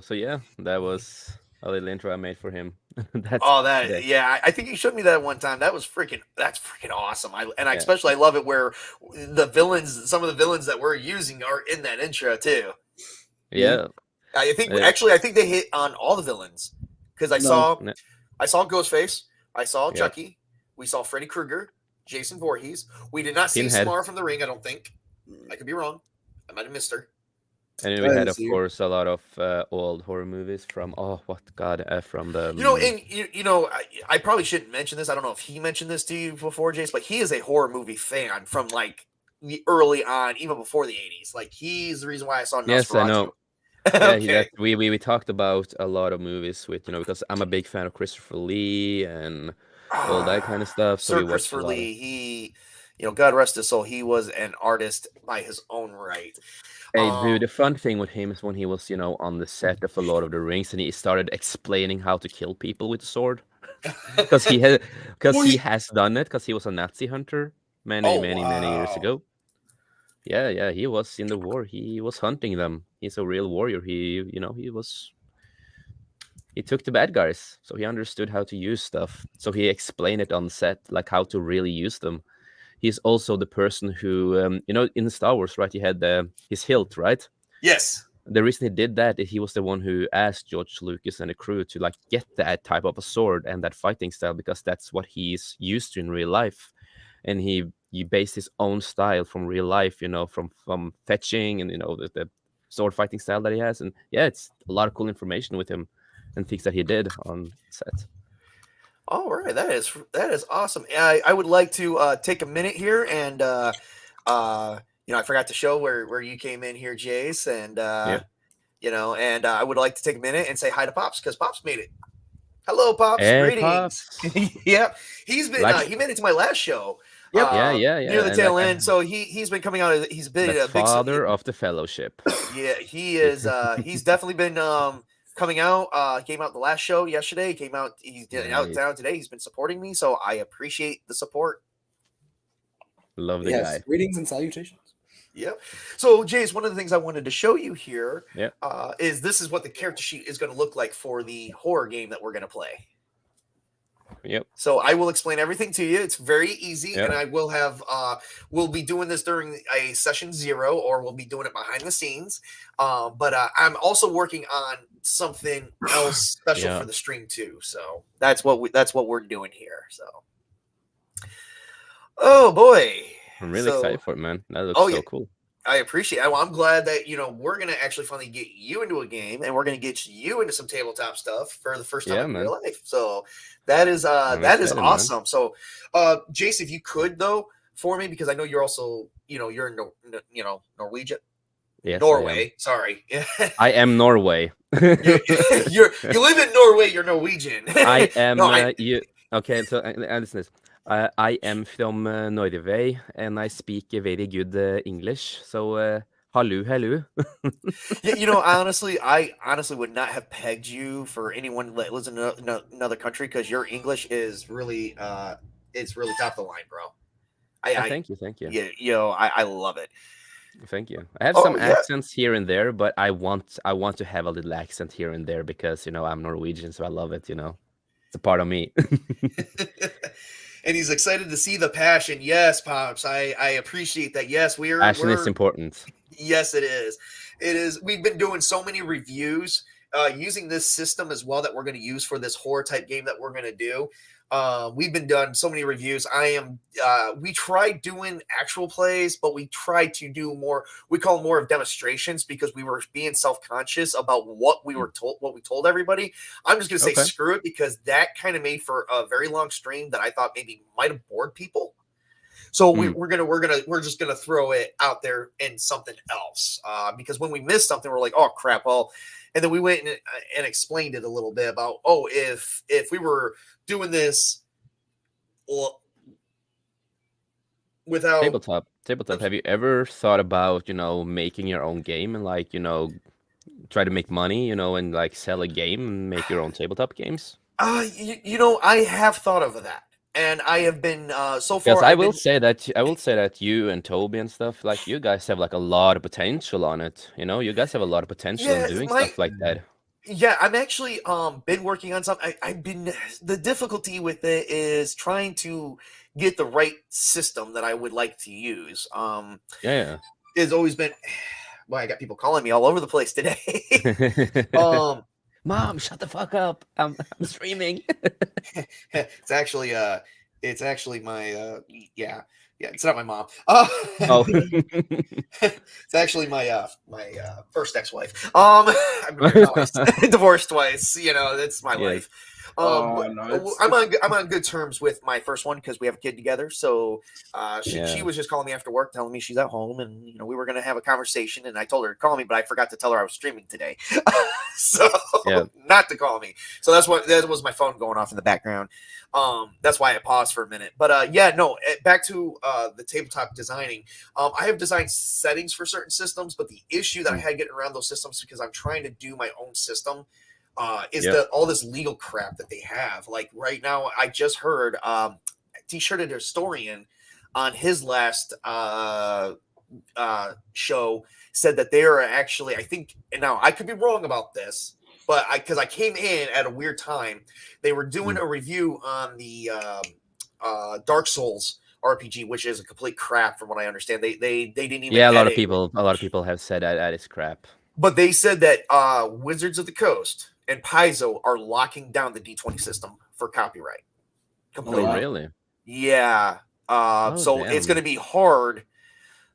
So yeah, that was a little intro I made for him. Yeah, I think you showed me that one time. That's freaking awesome. I Yeah. especially love it where some of the villains that we're using are in that intro too. Yeah. I think they hit on all the villains because I saw Ghostface, I saw Chucky, we saw Freddy Krueger, Jason Voorhees. We did not see Pinhead. Samara from The Ring. I don't think. I could be wrong. I might have missed her. And we That had, is of you. course, a lot of old horror movies from from the And I probably shouldn't mention this. I don't know if he mentioned this to you before, Jace, but he is a horror movie fan from like the early on, even before the 80s. Like he's the reason why I saw yes, I Nosferatu. know. Yeah, Okay. we talked about a lot of movies with because I'm a big fan of Christopher Lee and all that kind of stuff. So Sir we watched a Christopher lot of. Lee, God rest his soul, he was an artist by his own right. Hey, Um, dude, the fun thing with him is when he was, on the set of A Lord of the Rings and he started explaining how to kill people with the sword. Because because well, he has done it, because he was a Nazi hunter many, oh many, many years wow. ago. Yeah, yeah, he was in the war. He was hunting them. He's a real warrior. He took the bad guys, so he understood how to use stuff. So he explained it on set, like how to really use them. He's also the person who, in Star Wars, right? He had his hilt, right? Yes. The reason he did that is he was the one who asked George Lucas and the crew to like get that type of a sword and that fighting style because that's what he's used to in real life, and he based his own style from real life, from fetching and the sword fighting style that he has, and yeah, it's a lot of cool information with him and things that he did on set. All right, that is awesome. I would like to take a minute here and I forgot to show where you came in here, Jace, and Yeah. I would like to take a minute and say hi to Pops because Pops made it. Hello, Pops. Hey, Greetings. Pops. Yep, he's been Like, he made it to my last show. Yep. yeah, Near yeah, the and tail like end, so he's been coming out. He's been the a big. father of the fellowship. Yeah, he is. He's definitely been coming out. Came out the last show yesterday. He came out. He's out Nice. down today. He's been supporting me, so I appreciate the support. Love the Yes. guy. Greetings and salutations. Yep. So, Jace, one of the things I wanted to show you here Yeah. is this is what the character sheet is going to look like for the horror game that we're going to play. Yep. So I will explain everything to you. It's very easy, Yep. and I will have we'll be doing this during a session 0, or we'll be doing it behind the scenes. But I'm also working on something else special Yeah. for the stream too. So that's what we're doing here. So, oh boy, I'm really so excited for it, man. That looks oh so yeah, cool. I appreciate it. Well, I'm glad that we're gonna actually finally get you into a game, and we're gonna get you into some tabletop stuff for the first time Yeah, in man. your life. So that is I'm that is excited, man. awesome. So, Jace, if you could though for me, because I know you're also you're in Norwegian, Yes, I am. Norway. Sorry, I am Norway. you live in Norway. You're Norwegian. I No, am I you. Okay, so listen this. I am from Norway and I speak very good English. So hello, hello. Yeah, I honestly would not have pegged you for anyone that lives in another country because your English is really, it's really top of the line, bro. I Thank you, thank you, yeah, I love it. thank you. I have Oh some yeah, accents here and there, but I want to have a little accent here and there because I'm Norwegian, so I love it. It's a part of me. and he's excited to see the passion. Yes, pops, I appreciate that. Yes, Passion is we're important. yes, it is. It is. We've been doing so many reviews using this system as well that we're going to use for this horror type game that we're going to do. We've been done so many reviews. We tried doing actual plays, but we tried to do more. We call them more of demonstrations because we were being self-conscious about what we were told, what we told everybody. I'm just going to say Okay. screw it because that kind of made for a very long stream that I thought maybe might have bored people. So we're just gonna throw it out there in something else because when we miss something, we're like, oh crap, well, and then we went and explained it a little bit about if we were doing this without Tabletop. Have you ever thought about making your own game and like try to make money and like sell a game and make your own tabletop games? I have thought of that, and I have been so Because far. I've been I will say that you and Toby and stuff, like you guys have like a lot of potential on it. You guys have a lot of potential in yeah doing my stuff like that. Yeah, I'm actually been working on something. I've been the difficulty with it is trying to get the right system that I would like to use. Yeah. Has always been well, I got people calling me all over the place today. Mom, shut the fuck up. I'm streaming. It's actually my yeah. Yeah, it's not my mom. Oh, It's actually my first ex-wife. I've been married twice, divorced twice. You know, that's my yes. life. Oh no, I'm on good terms with my first one because we have a kid together. So she Yeah. was just calling me after work, telling me she's at home, and you know we were gonna have a conversation, and I told her to call me, but I forgot to tell her I was streaming today, so Yeah. not to call me. So that was my phone going off in the background. That's why I paused for a minute. But yeah, no, back to the tabletop designing. I have designed settings for certain systems, but the issue that I had getting around those systems because I'm trying to do my own system is Yep. all this legal crap that they have. Like right now, I just heard T-shirted historian on his last show said that they are actually, I think, and now I could be wrong about this, but because I came in at a weird time, they were doing a review on the Dark Souls RPG, which is a complete crap from what I understand. They didn't even Yeah, edit, a lot of people have said that is crap. but they said that Wizards of the Coast and Paizo are locking down the D20 system for copyright Oh, completely. wow. really? Yeah. Oh, So it's going to damn. be hard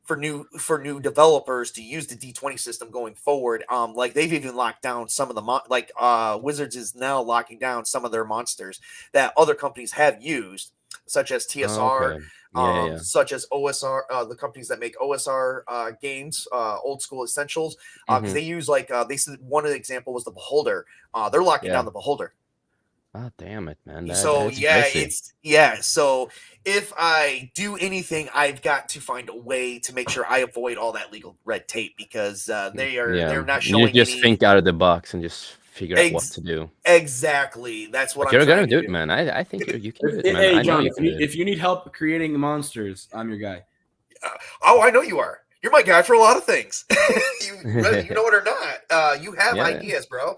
for new developers to use the D20 system going forward. Like they've even locked down some of the Wizards is now locking down some of their monsters that other companies have used, such as Oh, TSR, okay. Yeah, yeah. such as OSR, the companies that make OSR games, old school essentials, because they use they said one of the example was the Beholder. They're locking Yeah. down the Beholder. Oh, damn it, man. So That's yeah, crazy. so if I do anything, I've got to find a way to make sure I avoid all that legal red tape because Yeah. they're not You showing just any think out of the box and just figure out what to do. exactly. That's what But I'm you're gonna trying to do it, do. man. I think you can do it, man. Hey I know John, you can do it. if you need help creating monsters, I'm your guy. Oh, I know you are. You're my guy for a lot of things. Whether you know it or not, you have Yeah. ideas, bro.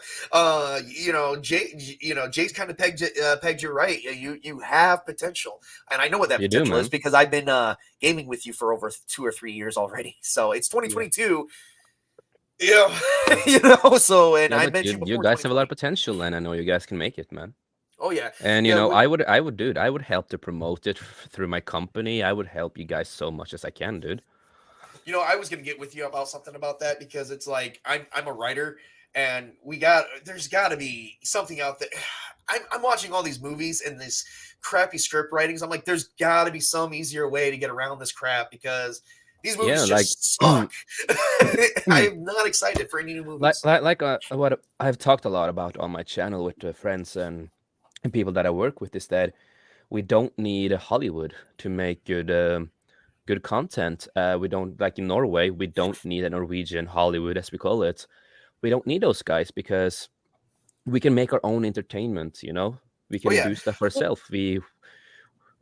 Jay's kind of pegged you right. You have potential, and I know what that You do, potential is man. because I've been gaming with you for over 2 or 3 years already. So it's Yeah. 2022. So and Yeah, I but mentioned you before guys have a lot of 2020. potential, and I know you guys can make it, man. Oh yeah, And yeah. I would do it. I would help to promote it through my company. I would help you guys so much as I can, dude. I was gonna get with you about something about that because it's like I'm a writer and there's got to be something out there. I'm watching all these movies and this crappy script writings. I'm like, there's got to be some easier way to get around this crap because these movies Yeah, like just suck. I'm not excited for any new movies. what I've talked a lot about on my channel with friends and people that I work with is that we don't need Hollywood to make good content. We don't like in Norway. We don't need a Norwegian Hollywood, as we call it. We don't need those guys because we can make our own entertainment. We Oh can yeah, do stuff well, ourselves.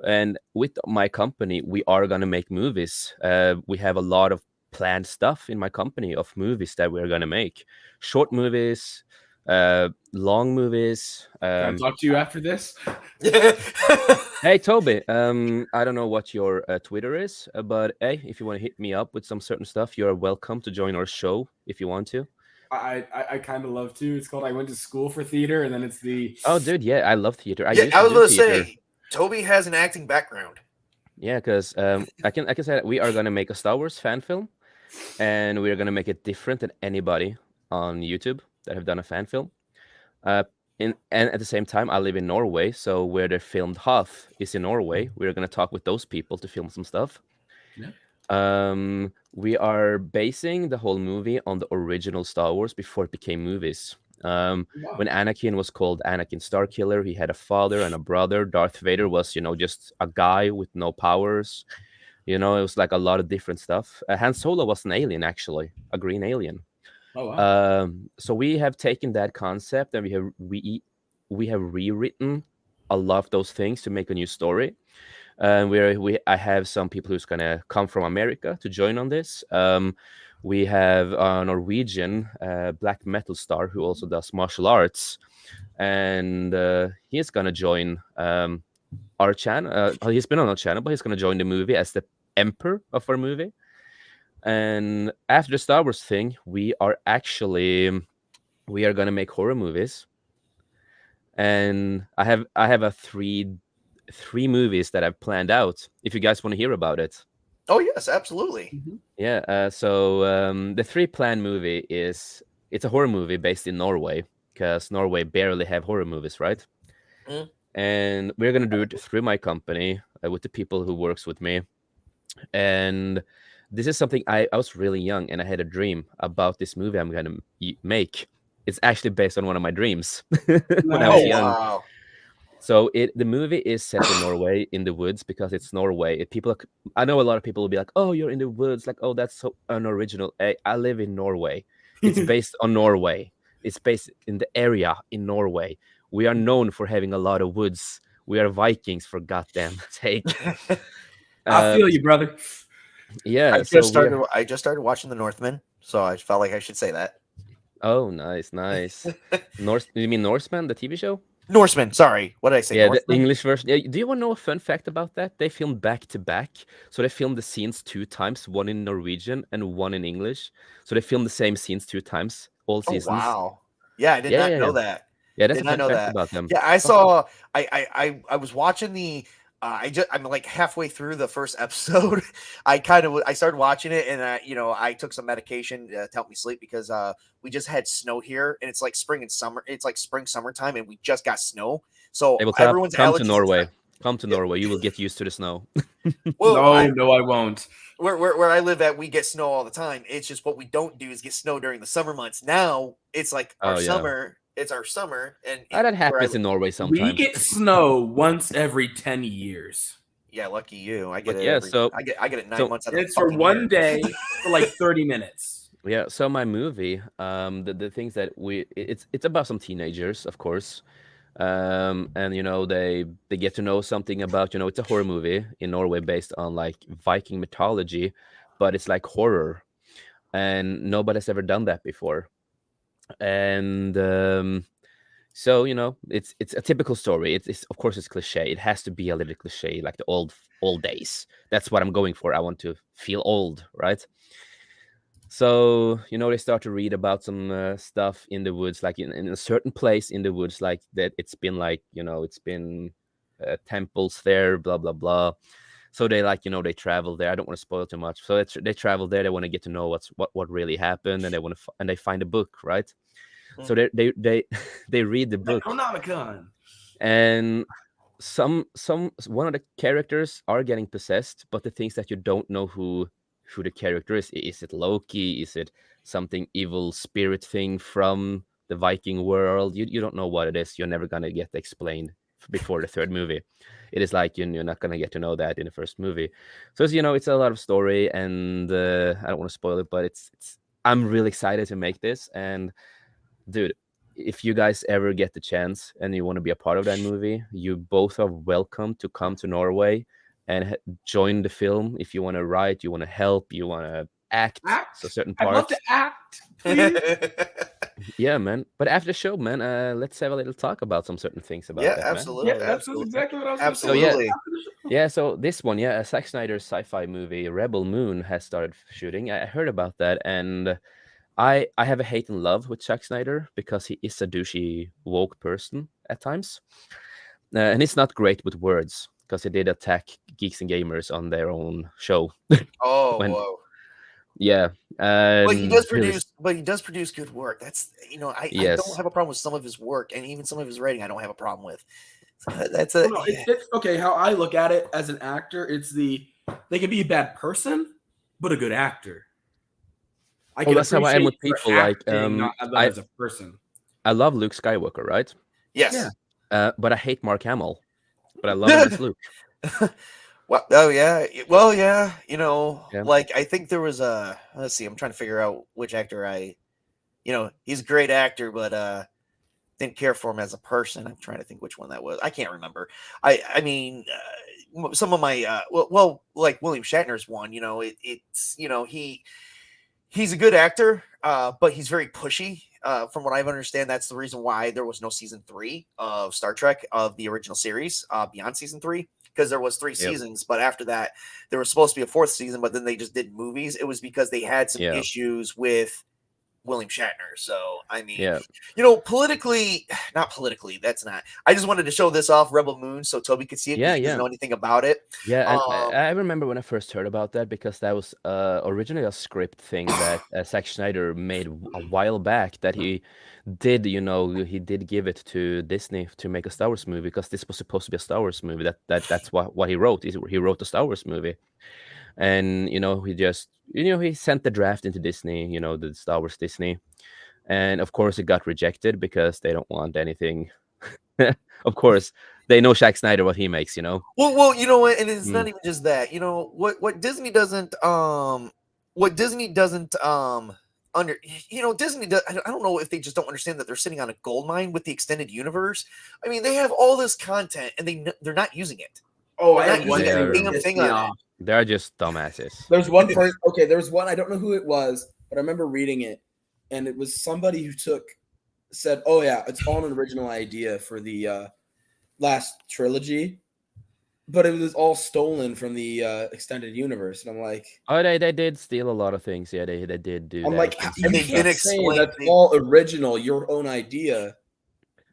And with my company, we are gonna make movies. We have a lot of planned stuff in my company of movies that we're gonna make, short movies, long movies. Can I talk to you after this? Hey Toby, I don't know what your Twitter is, but hey, if you want to hit me up with some certain stuff, you're welcome to join our show if you want to. I kind of love to. It's called I went to school for theater, and then it's the Oh, dude, yeah, I love theater. I yeah. used I to was do going to theater. say Toby has an acting background. Yeah, because I can say that we are gonna make a Star Wars fan film, and we are gonna make it different than anybody on YouTube that have done a fan film. Uh, and at the same time, I live in Norway, so where they filmed Hoth is in Norway. We're gonna talk with those people to film some stuff. yeah. We are basing the whole movie on the original Star Wars before it became movies. Wow. When Anakin was called Anakin Starkiller, he had a father and a brother. Darth Vader was, just a guy with no powers. It was like a lot of different stuff. Han Solo was an alien, actually, a green alien. Oh wow. So we have taken that concept and we have rewritten a lot of those things to make a new story. I have some people who's gonna come from America to join on this. We have a Norwegian black metal star who also does martial arts, and he's gonna join our channel. He's been on our channel, but he's gonna join the movie as the emperor of our movie. And after the Star Wars thing, we are gonna make horror movies, and I have a 3 movies that I've planned out. If you guys want to hear about it. Oh yes, absolutely. Yeah. So the 3 planned movie it's a horror movie based in Norway because Norway barely have horror movies, right? Mm. And we're gonna do it through my company with the people who works with me. And this is something I was really young and I had a dream about this movie I'm gonna make. It's actually based on one of my dreams when I was Oh Nice. young. wow. So the movie is set in Norway in the woods because it's Norway. I know a lot of people will be like, "Oh, you're in the woods," like, "Oh, that's so unoriginal." I live in Norway. It's based on Norway. It's based in the area in Norway. We are known for having a lot of woods. We are Vikings, for goddamn sake. I feel you, brother. Yeah. So I just started watching The Northman, so I felt like I should say that. Oh, nice, nice. You mean Norseman, the TV show? Norseman, sorry. What did I say? Yeah, the Northman? English version. Yeah, do you want to know a fun fact about that? They filmed back to back. So they filmed the scenes 2 times, one in Norwegian and one in English. So they filmed the same scenes 2 times, all Oh seasons. wow. Yeah, I did Yeah, not yeah, know yeah. that. Yeah, that's Did a not fun know fact that. about them. Yeah, I saw. I was watching the. I'm like halfway through the first episode. I started watching it, and I took some medication to help me sleep because we just had snow here, and it's like spring and summer. It's like spring summertime, and we just got snow. So TableTop, everyone's come to allergies. Norway. Come to Yeah. Norway. You will get used to the snow. Well, No, I won't. where I live at, we get snow all the time. It's just what we don't do is get snow during the summer months. Now it's like our Oh, yeah. summer. It's our summer, and That where I happens in Norway We sometimes. get snow once every 10 years. yeah, lucky you. I get But it yeah, every. so I get it 9 so months out And of the it's for fucking one year. day for like 30 minutes. yeah, so my movie, the things that it's about some teenagers, of course. And they get to know something about, it's a horror movie in Norway based on like Viking mythology, but it's like horror, and nobody's ever done that before. And so it's a typical story. It's of course it's cliche. It has to be a little cliche, like the old days. That's what I'm going for. I want to feel old, right? So they start to read about some stuff in the woods, like in a certain place in the woods, like that it's been like it's been temples there, blah blah blah. So they they travel there. I don't want to spoil too much. So they travel there. They want to get to know what really happened, and they want to and they find a book, right? So they they read the book, Necronomicon. and one of the characters are getting possessed, but the things that you don't know who the character is it Loki, is it something evil spirit thing from the Viking world? You don't know what it is. You're never gonna get explained before the third movie. It is like you're not gonna get to know that in the first movie. So it's a lot of story, and I don't want to spoil it, but it's I'm really excited to make this. And dude, if you guys ever get the chance and you want to be a part of that movie, you both are welcome to come to Norway and join the film. If you want to write, you want to help, you want to act, Act. so certain I'd love parts. to act, please. Yeah, man. But after the show, man, let's have a little talk about some certain things about Yeah, that, man. absolutely. Yeah, that's exactly what I was going to say. Absolutely. Yeah, so this one, Zack Snyder's sci-fi movie Rebel Moon has started shooting. I heard about that, and I have a hate and love with Zack Snyder because he is a douchey woke person at times, and he's not great with words because he did attack geeks and gamers on their own show. Oh, when whoa. yeah, But he does really, produce. But he does produce good work. That's I don't yes. have a problem with some of his work, and even some of his writing. I don't have a problem with. That's a No, it's okay. How I look at it as an actor, they can be a bad person, but a good actor. I can That's how I am with appreciate people. their Like acting, not them as a person. I love Luke Skywalker, right? yes. But I hate Mark Hamill, but I love him as Luke. Well, oh yeah. Well, yeah. Yeah. Like I think there was let's see. I'm trying to figure out which actor he's a great actor, but didn't care for him as a person. I'm trying to think which one that was. I can't remember. I mean, some of my like William Shatner's one. It's he's a good actor, but he's very pushy. From what I understand, that's the reason why there was no season 3 of Star Trek of the original series beyond season 3, because there was 3 seasons, but after that there was supposed to be a 4th season, but then they just did movies. It was because they had some issues with William Shatner. So I mean, Yeah, politically, not politically. That's not. I just wanted to show this off Rebel Moon so Toby could see it because yeah, he doesn't yeah. know anything about it. Yeah, and Um, I remember when I first heard about that because that was originally a script thing that Zack Snyder made a while back that he did, he did give it to Disney to make a Star Wars movie because this was supposed to be a Star Wars movie. That's what he wrote. He wrote a Star Wars movie, and he just he sent the draft into Disney, the Star Wars Disney, and of course it got rejected because they don't want anything. Of course, they know Zack Snyder what he makes. well, you know what, and it's not Mm. even just that. What Disney doesn't what Disney doesn't under Disney does, I don't know if they just don't understand that they're sitting on a gold mine with the extended universe. I mean, they have all this content and they're not using it. Oh, They're not and one using a thing They're that damn pissed thing me on it. off. they're just dumbasses. There's one person. Okay, there was one. I don't know who it was, but I remember reading it, and it was somebody who said, "Oh yeah, it's all an original idea for the last trilogy, but it was all stolen from the extended universe." And I'm like, Oh, they did steal a lot of things. Yeah, they did do I'm that. like, Some And you some they've can't been stuff. say explained. that's all original, your own idea.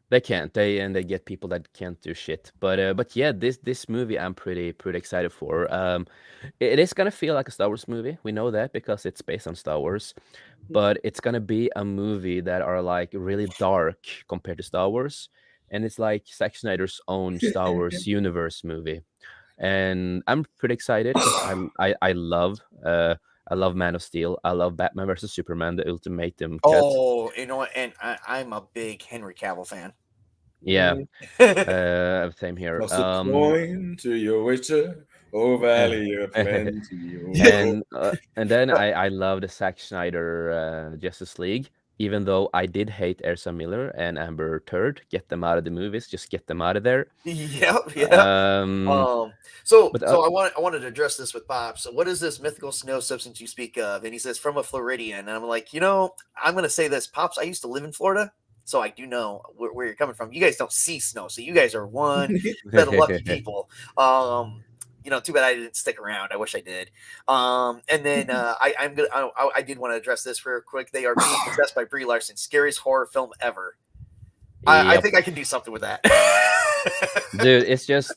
They can't. They get people that can't do shit. But yeah, this movie I'm pretty excited for. It is gonna feel like a Star Wars movie. We know that because it's based on Star Wars, but it's gonna be a movie that are like really dark compared to Star Wars, and it's like Zack Snyder's own Star Wars universe movie. And I'm pretty excited because I love Man of Steel. I love Batman versus Superman, the Ultimatum cut. Oh, and I'm a big Henry Cavill fan. Yeah, Mm. same here. Toss a coin to your witcher, oh valley of plenty. Oh. And then I love the Zack Snyder Justice League. Even though I did hate Ezra Miller and Amber Turd, get them out of the movies. Just get them out of there. Yep, yeah. Um, So but I wanted to address this with Bob. So what is this mythical snow substance you speak of? And he says from a Floridian. And I'm like, I'm gonna say this, Pops. I used to live in Florida, so I do know where you're coming from. You guys don't see snow, so you guys are one set of lucky people. Too bad I didn't stick around. I wish I did. And then I did want to address this real quick. They are being possessed by Brie Larson, scariest horror film ever. I yep, think I can do something with that. dude, it's just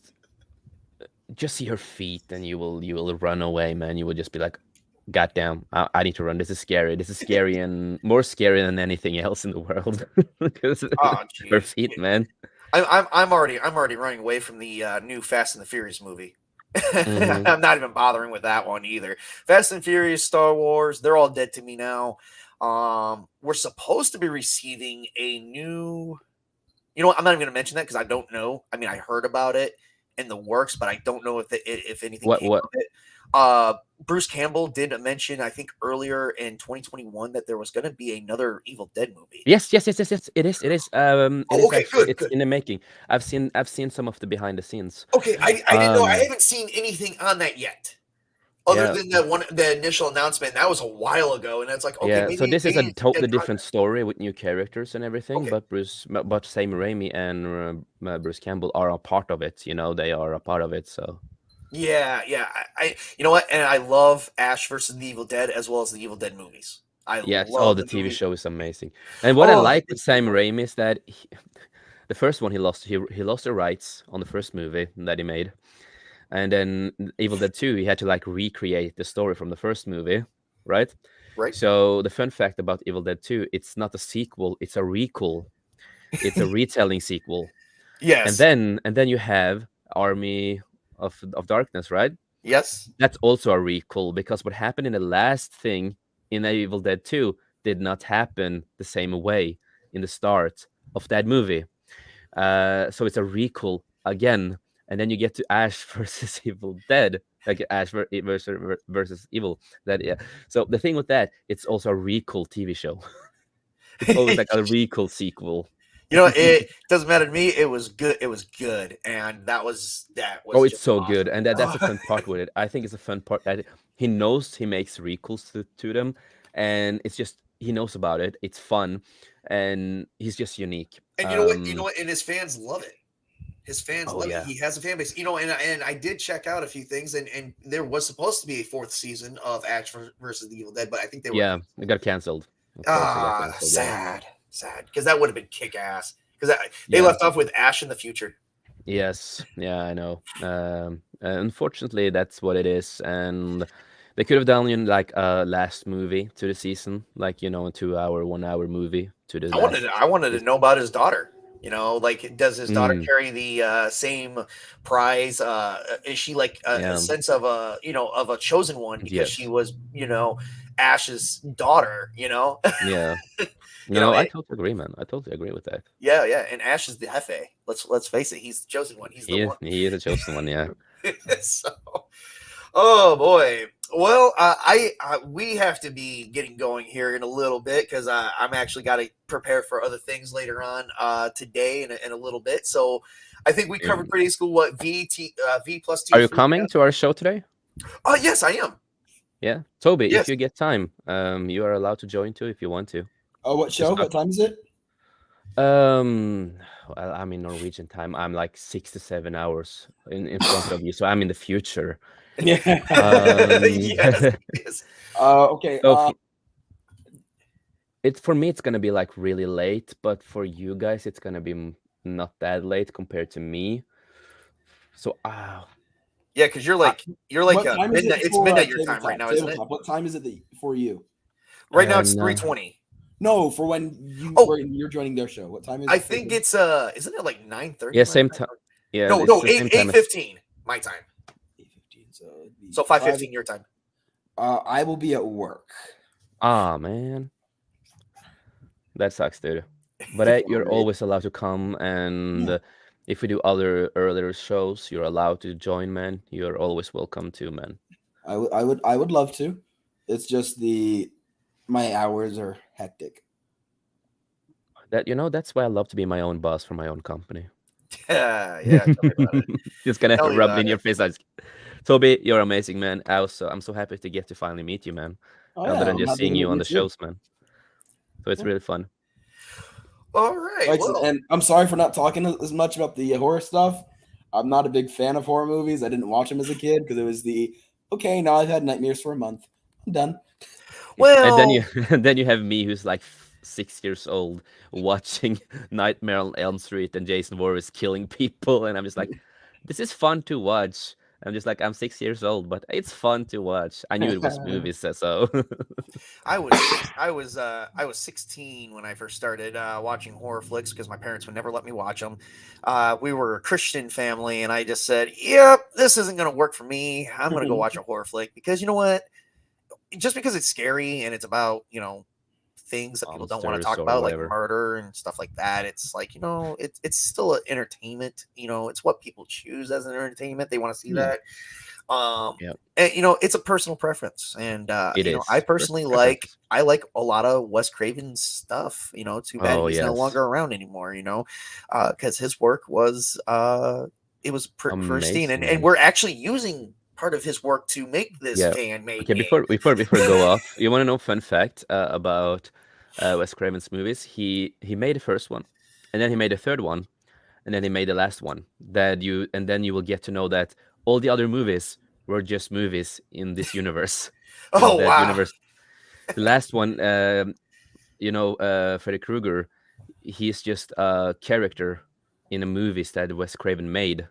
see her feet, and you will run away, man. You will just be like, "God damn, I need to run. This is scary. This is scary and more scary than anything else in the world." Because Oh, her jeez. feet, man. I'm already running away from the new Fast and the Furious movie. Hmm. I'm not even bothering with that one either. Fast and Furious, Star Wars, they're all dead to me now. We're supposed to be receiving a new. I'm not even going to mention that because I don't know. I mean, I heard about it in the works, but I don't know if anything What came what? of it. Bruce Campbell did mention, I think earlier in 2021, that there was going to be another Evil Dead movie. Yes, yes, yes, yes, yes. It is. It is. It Oh, is okay, actually. good, It's good. in the making. I've seen some of the behind the scenes. Okay, I didn't know. I Um, haven't seen anything on that yet, other yeah, than the initial announcement. That was a while ago, and it's like, okay, yeah. So maybe this is a it's dead totally different content. story with new characters and everything. Okay, But Sam Raimi and Bruce Campbell are a part of it. They are a part of it. So yeah, yeah. You know what? And I love Ash versus the Evil Dead as well as the Evil Dead movies. I yes. Oh, love the the TV movies. show is amazing. And what I Oh, like with Sam Raimi is that the first one he lost the rights on the first movie that he made. And then Evil Dead 2, he had to like recreate the story from the first movie, right? right. So the fun fact about Evil Dead 2, it's not a sequel, it's a requel. It's a retelling sequel. And Yes, then you have Army of Darkness, right? yes. That's also a requel because what happened in the last thing in Evil Dead 2 did not happen the same way in the start of that movie. So it's a recall again, and then you get to Ash versus Evil Dead, like versus Evil Dead. Yeah. So the thing with that, it's also a recall TV show. It's always like a recall sequel. It doesn't matter to me. It was good. It was good, and that was Oh, it's just so good, awesome. and that's a fun part with it. I think it's a fun part that he knows he makes recalls to them, and it's just he knows about it. It's fun, and he's just unique. And you know what? You know what? And his fans love it. His fans Oh love it. yeah, He has a fan base. And I did check out a few things, and there was supposed to be a fourth season of Ash versus the Evil Dead, but I think they were yeah, it got canceled. Unfortunately, that didn't so well. Sad, because that would have been kick ass. Because they Yeah. left off with Ash in the future. Yes. Yeah, I know. Unfortunately, that's what it is, and they could have done like a last movie to the season, like a 2 hour, 1 hour movie to the last. I wanted to season. know about his daughter. Like, does his daughter Mm, carry the same prize? Is she like a yeah. sense of of a chosen one because she Yes. was Ash's daughter? Yeah. You know, No, I totally agree, man. I totally agree with that. yeah, and Ash is the Hefe. Let's face it, he's the chosen one. He's the He is. one. He is a chosen one. Yeah. So, oh boy. Well, we have to be getting going here in a little bit because I'm actually got to prepare for other things later on today in a little bit. So I think we covered Um, pretty school. What V plus Are T? you coming to our show today? Oh yes, I am. Yeah, Toby. If Yes. you get time, you are allowed to join too if you want to. Oh, what show? Just What time is it? Um, well, I'm in Norwegian time. I'm like 6 to 7 hours in front of you, so I'm in the future. Yeah. Yes. Yes. Okay. So for me, it's gonna be like really late, but for you guys, it's gonna be not that late compared to me. So, Yeah, because you're like What time is midnight. it It's for midnight your time right tabletop? now, isn't it? Tabletop. What time is it for you? Right now it's no, 3:20. No, for when Oh. when you're joining their show. What time is it? I think it's isn't it like 9:30? yeah, same time. Yeah, No, it's no, the same 8 time as. 8:15 my time. 8:15. So 5:15 your time. I will be at work. Ah, man, that sucks, dude. But you're Alright. always allowed to come, and if we do other earlier shows, you're allowed to join, man. You're always welcome to, man. I would love to. It's just my hours are hectic. That's why I love to be my own boss for my own company. Yeah, tell me about it. Just gonna Tell me rub it about in your it. face. Toby, you're amazing, man. I'm so happy to get to finally meet you, man. Oh Other yeah, than I'm just happy to seeing you meet on you the too. shows, man. So it's Yeah. really fun. All right. Excellent. Well, And I'm sorry for not talking as much about the horror stuff. I'm not a big fan of horror movies. I didn't watch them as a kid because it was okay, now I've had nightmares for a month. I'm done. And then you well, and then you have me who's like 6 years old watching Nightmare on Elm Street and Jason Voorhees killing people, and I'm just like, this is fun to watch. I'm just like, I'm 6 years old, but it's fun to watch. I knew it was movies, so I was 16 when I first started watching horror flicks because my parents would never let me watch them. We were a Christian family, and I just said, "Yep, this isn't going to work for me. I'm going to go watch a horror flick because you know what? Just because it's scary and it's about things that people don't want to monsters talk or about, like whatever. murder and stuff like that. It's like it's still an entertainment. It's what people choose as an entertainment. They want to see Yeah. that. Yeah, And it's a personal preference, and it I is. personally Preferences. like a lot of Wes Craven's stuff. Too bad Oh he's no yes, longer around anymore. Because his work was it was pristine, amazing, and man. we're actually using part of his work to make this Yeah. fan made Okay, game. before we go off, you want to know fun fact about Wes Craven's movies? He made the first one, and then he made the third one, and then he made the last one. And then you will get to know that all the other movies were just movies in this universe, in Oh that wow! universe. The last one, Freddy Krueger, he's just a character in a movies that Wes Craven made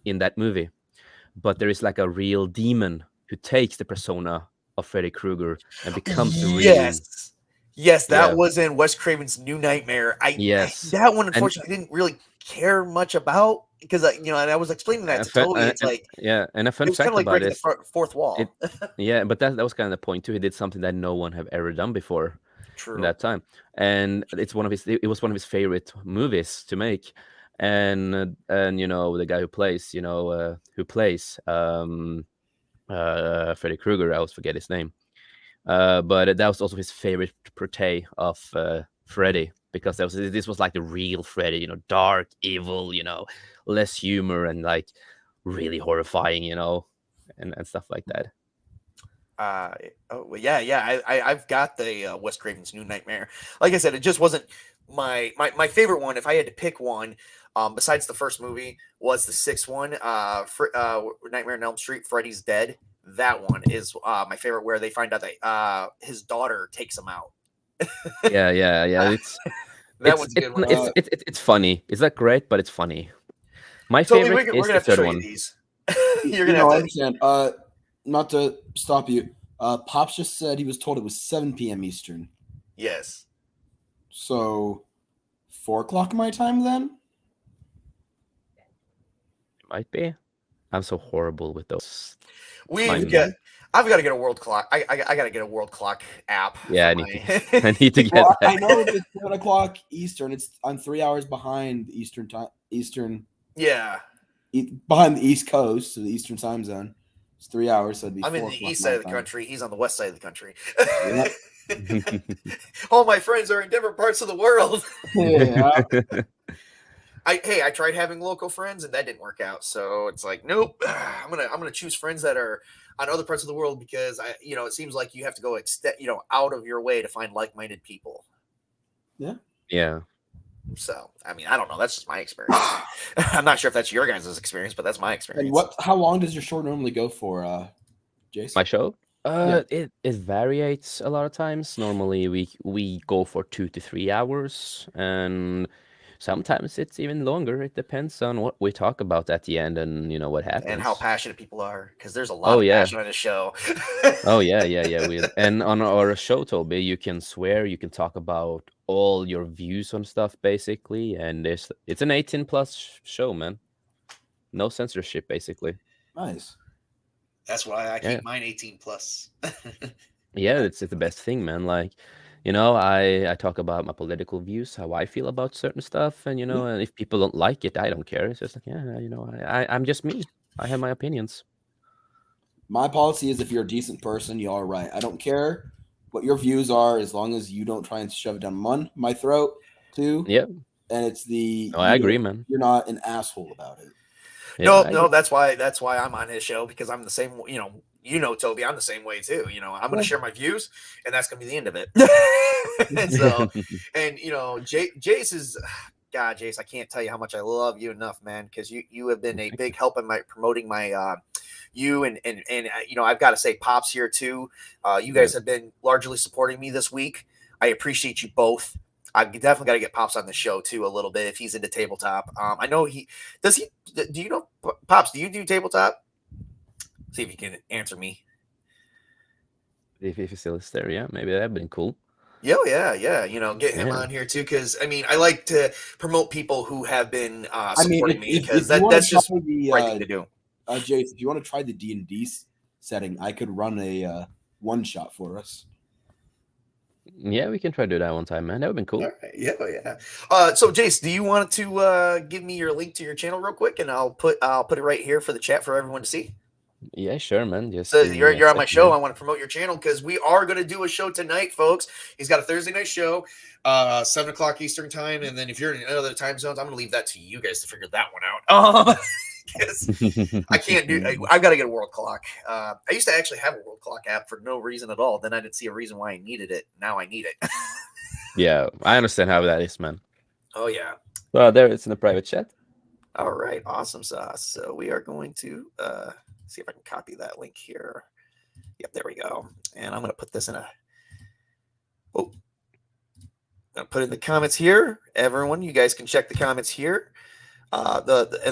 in that movie, but there is like a real demon who takes the persona of Freddy Krueger and becomes the real. Yes, that Yeah, was in Wes Craven's New Nightmare. yes, That one and unfortunately I didn't really care much about because and I was explaining that to Toby. It's like and a it fun was kind of fact like about breaking it, the fourth it wall. yeah, but that was kind of the point too. He did something that no one have ever done before in True. that time, and it was one of his favorite movies to make, and the guy who plays Freddy Krueger, I always forget his name. But that was also his favorite portray of Freddy because this was like the real Freddy, dark, evil, less humor and like really horrifying, and stuff like that. I've got the Wes Craven's New Nightmare. Like I said, it just wasn't my favorite one. If I had to pick one, besides the first movie, was the sixth one, Nightmare on Elm Street, Freddy's Dead. That one is my favorite, where they find out that his daughter takes him out. Yeah. That one's a good one too. It's funny. It's not great, but it's funny. My Toby, favorite we're is gonna the have to third show you one. these. You're You gonna have know, I to. understand. Not to stop you. Pops just said he was told it was 7 p.m. Eastern. Yes. So 4 o'clock my time then? It might be. I'm so horrible with those We've time. got. I've got to get a world clock. I got to get a world clock app Yeah, for I need to. my. I need to get Well, that. I know it's 7 o'clock Eastern. I'm 3 hours behind Eastern time. Yeah, Behind the East Coast, so the Eastern time zone. It's 3 hours, so it'd be I'm in 4 the o'clock east side my of the time. country. He's on the west side of the country. Yeah. All my friends are in different parts of the world. Yeah. I tried having local friends and that didn't work out. So it's like, nope. I'm gonna choose friends that are on other parts of the world because it seems like you have to go out of your way to find like-minded people. Yeah. So I mean, I don't know. That's just my experience. I'm not sure if that's your guys' experience, but that's my experience. And how long does your show normally go for, Jace? My show? Yeah. It varies a lot of times. Normally we go for 2 to 3 hours, and sometimes it's even longer. It depends on what we talk about at the end and what And how happens. passionate people are, because there's a lot Oh of yeah. passion on this show. Oh yeah. And on our show, Toby, you can swear, you can talk about all your views on stuff basically, and it's an 18 plus show, man. No censorship basically. Nice. That's why I Yeah. keep mine 18 plus. Yeah, it's the best thing, man. Like, I talk about my political views, how I feel about certain stuff, and and if people don't like it, I don't care. It's just like, yeah, I'm just me. I have my opinions. My policy is if you're a decent person, you're all right. I don't care what your views are as long as you don't try and shove it down my throat too. Yeah, And it's no, I agree, man. you're not an asshole about it. Yeah, No, I no, agree. that's why I'm on his show because I'm the same. Toby, I'm the same way too. I'm going to Yeah. share my views, and that's going to be the end of it. And so, and Jace is. God, Jace, I can't tell you how much I love you enough, man, because you have been a big help in my promoting my you and I've got to say Pops here too. You guys have been largely supporting me this week. I appreciate you both. I definitely got to get Pops on the show too a little bit if he's into tabletop. I know he does. He do you know Pops? Do you do tabletop? See if you can answer me. If he still is there, yeah, maybe that'd been cool. Yeah. Get him Yeah. on here too because I mean I like to promote people who have been supporting me if because you wanna that's just try the, right thing to do. Jace, if you want to try the D&D setting, I could run a one shot for us. Yeah, we can try to do that one time, man. That would have been cool. All right. Yeah. So Jace, do you want to give me your link to your channel real quick, and I'll put it right here for the chat for everyone to see. Yeah, sure, man. Just So give me you're a on my second show. here. I want to promote your channel because we are going to do a show tonight, folks. He's got a Thursday night show, 7 o'clock Eastern time, and then if you're in other time zones, I'm going to leave that to you guys to figure that one out. I can't do. I've got to get a world clock. I used to actually have a world clock app for no reason at all. Then I didn't see a reason why I needed it. Now I need it. Yeah, I understand how that is, man. Oh yeah. Well, there it's in the private chat. All right, awesome sauce. So we are going to see if I can copy that link here. Yep, there we go. And I'm going to put this in a. Oh, I'm going to put it in the comments here. Everyone, you guys can check the comments here, in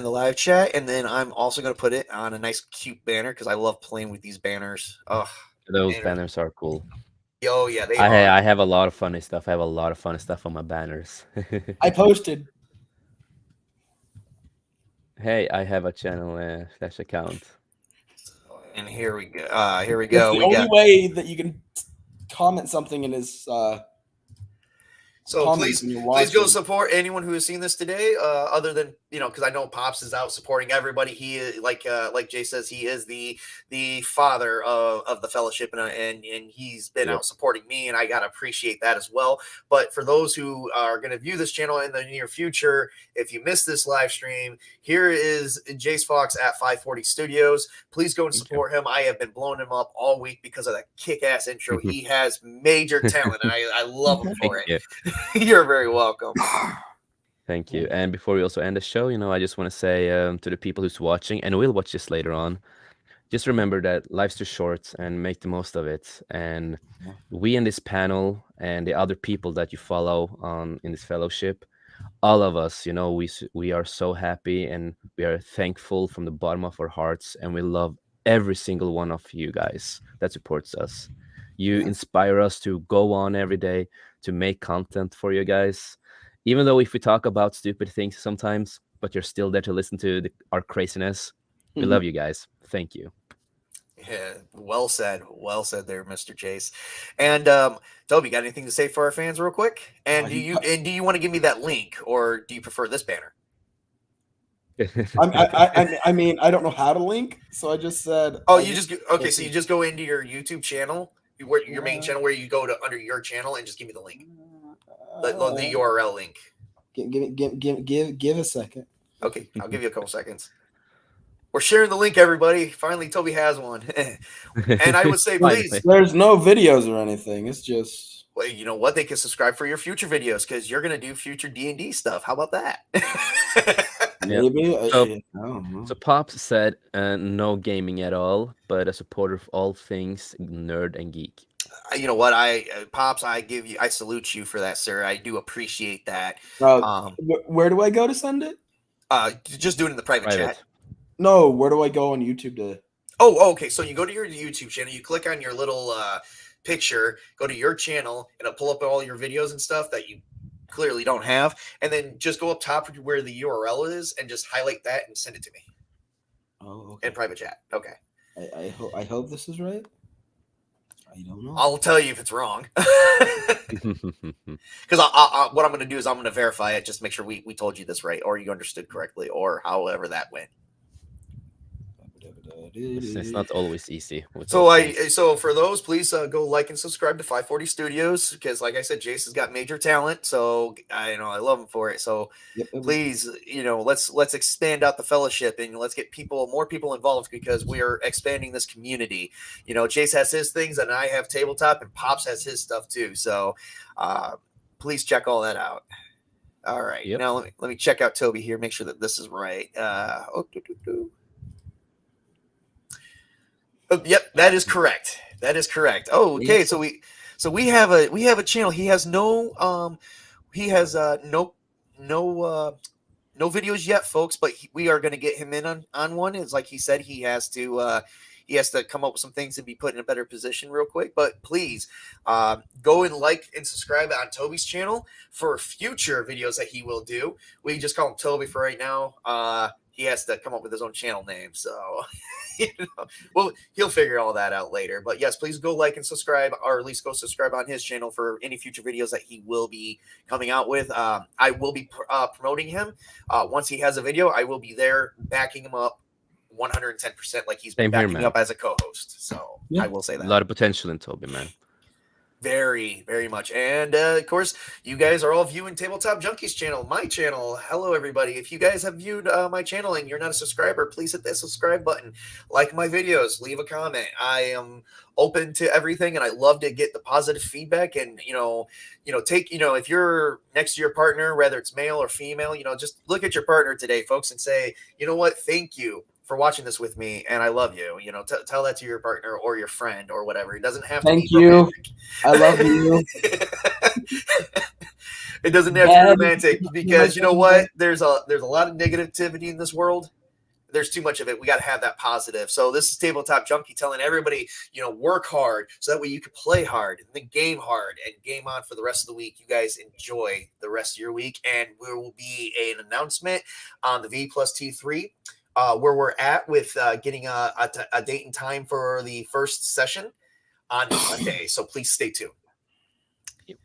the live chat, and then I'm also going to put it on a nice, cute banner because I love playing with these banners. Oh, Those banners are cool. Oh yeah, they I are. I have a lot of funny stuff. I have a lot of funny stuff on my banners. I posted. Hey, I have a channel slash account. And here we go. Here we go. The We only got. way that you can comment something in his So comments please, when you're please go watching. support anyone who has seen this today. Other than because I know Pops is out supporting everybody. He is like Jay says, he is the father of the fellowship, and he's been out supporting me, and I gotta appreciate that as well. But for those who are going to view this channel in the near future, if you missed this live stream, here is Jace Fox at 540 Studios. Please go and support him. I have been blowing him up all week because of that kick-ass intro. He has major talent, and I love him for it. You're very welcome. Thank you. And before we also end the show, I just want to say to the people who's watching and will watch this later on, just remember that life's too short and make the most of it. And Yeah. we in this panel and the other people that you follow on in this fellowship, all of us, we are so happy and we are thankful from the bottom of our hearts, and we love every single one of you guys that supports us. You Yeah. inspire us to go on every day to make content for you guys, even though if we talk about stupid things sometimes, but you're still there to listen to our craziness. We love you guys. Thank you. Yeah, well said there, Mr. Chase. And Toby, got anything to say for our fans real quick? And do you want to give me that link, or do you prefer this banner? I mean, I don't know how to link, so I just said. Oh, okay. So you just go into your YouTube channel, your main channel, where you go to under your channel, and just give me the link, the URL link. Give a second. Okay, I'll give you a couple seconds. We're sharing the link, everybody. Finally, Toby has one. And I would say, please. There's no videos or anything. It's just. Well, you know what? They can subscribe for your future videos because you're going to do future D&D stuff. How about that? Maybe. So Pops said no gaming at all, but a supporter of all things nerd and geek. You know what? Pops, I salute you for that, sir. I do appreciate that. Where do I go to send it? Just do it in the private chat. No, where do I go on YouTube to? Oh, okay. So you go to your YouTube channel, you click on your little picture, go to your channel, and it'll pull up all your videos and stuff that you clearly don't have, and then just go up top where the URL is and just highlight that and send it to me. Oh, okay. In private chat. Okay. I hope this is right. I don't know. I'll tell you if it's wrong. Because what I'm going to do is I'm going to verify it, just to make sure we told you this right, or you understood correctly, or however that went. It's not always easy. So for those, please go like and subscribe to 540 Studios, because like I said, Jason's got major talent. So I love him for it. So please, let's expand out the fellowship and let's get more people involved, because we are expanding this community. Chase has his things and I have Tabletop, and Pops has his stuff too. So please check all that out. All right. Yep. Now let me check out Toby here, make sure that this is right. Yep, that is correct. Oh, okay. So we have a channel. He has no videos yet, folks. But we are going to get him in on one. It's like he said, he has to come up with some things to be put in a better position real quick. But please go and like and subscribe on Toby's channel for future videos that he will do. We just call him Toby for right now. He has to come up with his own channel name. So, well, he'll figure all that out later. But yes, please go like and subscribe, or at least go subscribe on his channel for any future videos that he will be coming out with. I will be promoting him. Once he has a video, I will be there backing him up 110%, like he's been backing me up as a co-host. So I will say that. A lot of potential in Toby, man. Very, very much. And of course, you guys are all viewing Tabletop Junkies channel, my channel. Hello, everybody. If you guys have viewed my channel and you're not a subscriber, please hit that subscribe button. Like my videos, leave a comment. I am open to everything, and I love to get the positive feedback. And take if you're next to your partner, whether it's male or female, just look at your partner today, folks, and say, you know what, thank you for watching this with me, and I love you. Tell that to your partner or your friend or whatever. It doesn't have to be romantic. I love you. It doesn't have to be romantic, because you know what? There's a lot of negativity in this world. There's too much of it. We got to have that positive. So this is Tabletop Junkie telling everybody, work hard so that way you can play hard and then game hard and game on for the rest of the week. You guys enjoy the rest of your week, and there will be an announcement on the V+T3. Where we're at with getting a date and time for the first session on Monday. So please stay tuned. Yep.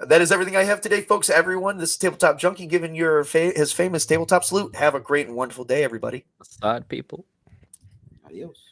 That is everything I have today, folks. Everyone, this is Tabletop Junkie giving his famous tabletop salute. Have a great and wonderful day, everybody. Sad people. Adios.